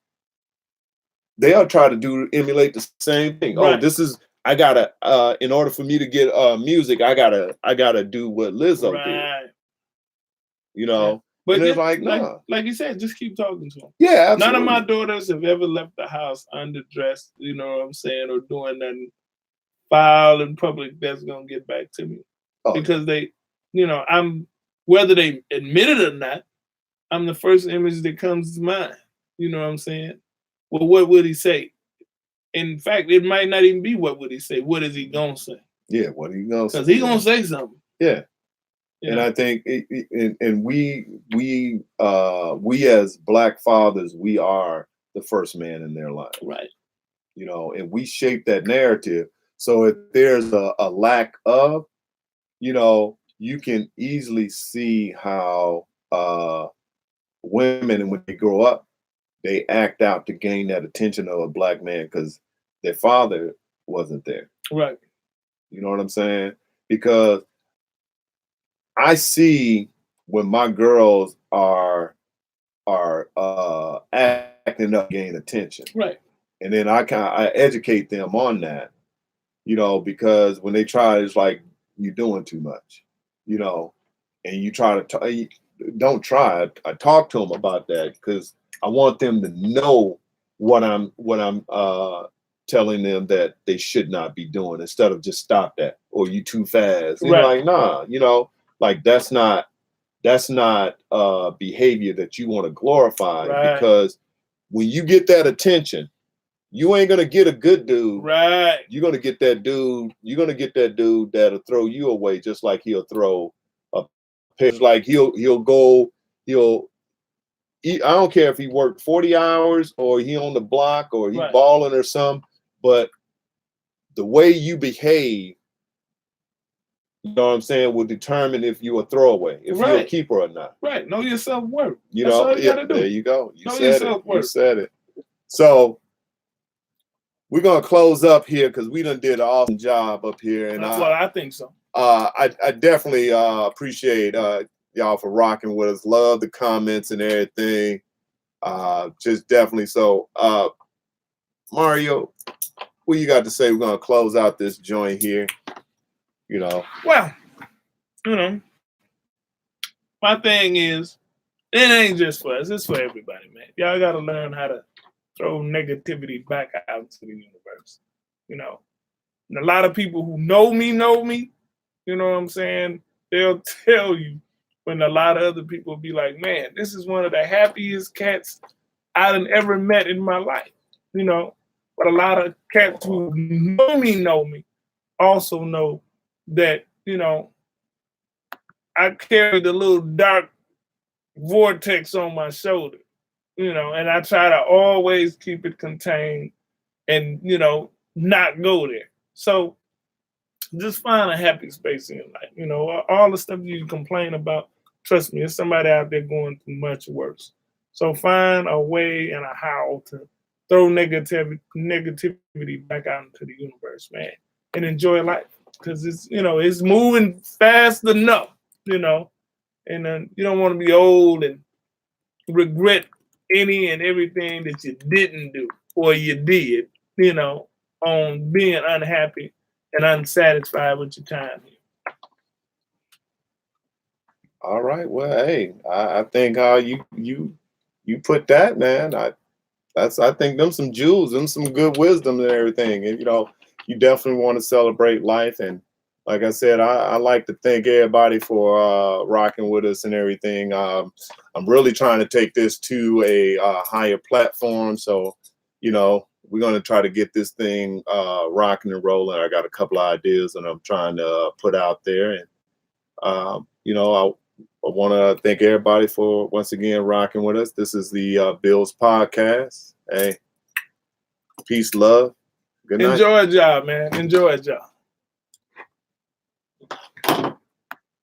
they'll try to emulate the same thing. Right. Oh, this is I gotta in order for me to get music, I gotta do what Lizzo did. But And it's yeah, like, nah. like you said, just keep talking to them. Yeah, absolutely. None of my daughters have ever left the house underdressed, you know what I'm saying, or doing nothing foul in public that's gonna get back to me. Oh, Because they, you know, I'm whether they admit it or not, I'm the first image that comes to mind. You know what I'm saying? Well, what would he say? In fact, it might not even be what would he say. What is he gonna say? yeah, what are you gonna say? Because he's gonna say something. Yeah. You And know? I think, and we as Black fathers, we are the first man in their life, Right. you know, and we shape that narrative. So if there's a lack of, you know, you can easily see how women, when they grow up, they act out to gain that attention of a Black man because their father wasn't there. Right. You know what I'm saying? Because I see when my girls are acting up, gain attention, Right. and then I educate them on that, you know, because when they try, it's like you're doing too much, you know, and you try to don't try. I talk to them about that because I want them to know what I'm telling them that they should not be doing instead of just stop that or you too fast. You're Right. like, nah, you know, like that's not behavior that you want to glorify Right. because when you get that attention, you ain't gonna get a good dude. Right. You're gonna get that dude. You're gonna get that dude that'll throw you away, just like he'll throw a pitch. Like he'll go. I don't care if he worked 40 hours or he on the block or he Right. balling or something, but the way you behave, you know what I'm saying, will determine if you're a throwaway, if you're a Right. keeper or not. Right. Know your self-worth. You That's know, all you gotta do. there you go. You Know said your it. self-worth. You said it. So we're gonna close up here because we done did an awesome job up here, and Well, I think so. I definitely appreciate y'all for rocking with us. Love the comments and everything. Just definitely so. Mario, what you got to say? We're gonna close out this joint here. You know. Well, you know, my thing is, it ain't just for us, it's for everybody, man. Y'all gotta learn how to throw negativity back out into the universe. You know. And a lot of people who know me, you know what I'm saying? They'll tell you when a lot of other people be like, man, this is one of the happiest cats I've ever met in my life. You know, but a lot of cats who know me also know that, you know, I carry the little dark vortex on my shoulder, you know, and I try to always keep it contained and, you know, not go there. So just find a happy space in your life. You know, all the stuff you complain about, trust me, there's somebody out there going through much worse. So find a way and a how to throw negativity back out into the universe, man, and enjoy life because it's, you know, it's moving fast enough, you know, and then you don't want to be old and regret any and everything that you didn't do or you did, you know, on being unhappy and unsatisfied with your time here. All right. Well, hey, I think how you put that, man. I think them some jewels, them some good wisdom and everything. And you know, you definitely want to celebrate life. And like I said, I like to thank everybody for rocking with us and everything. I'm really trying to take this to a higher platform. So, you know, we're going to try to get this thing rocking and rolling. I got a couple of ideas and I'm trying to put out there. And, you know, I want to thank everybody for once again rocking with us. This is the BILs podcast. Hey, peace, love. Good night. Enjoy a job, man. Enjoy a job.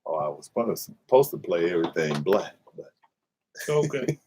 Oh, I was supposed to play everything black. But Okay.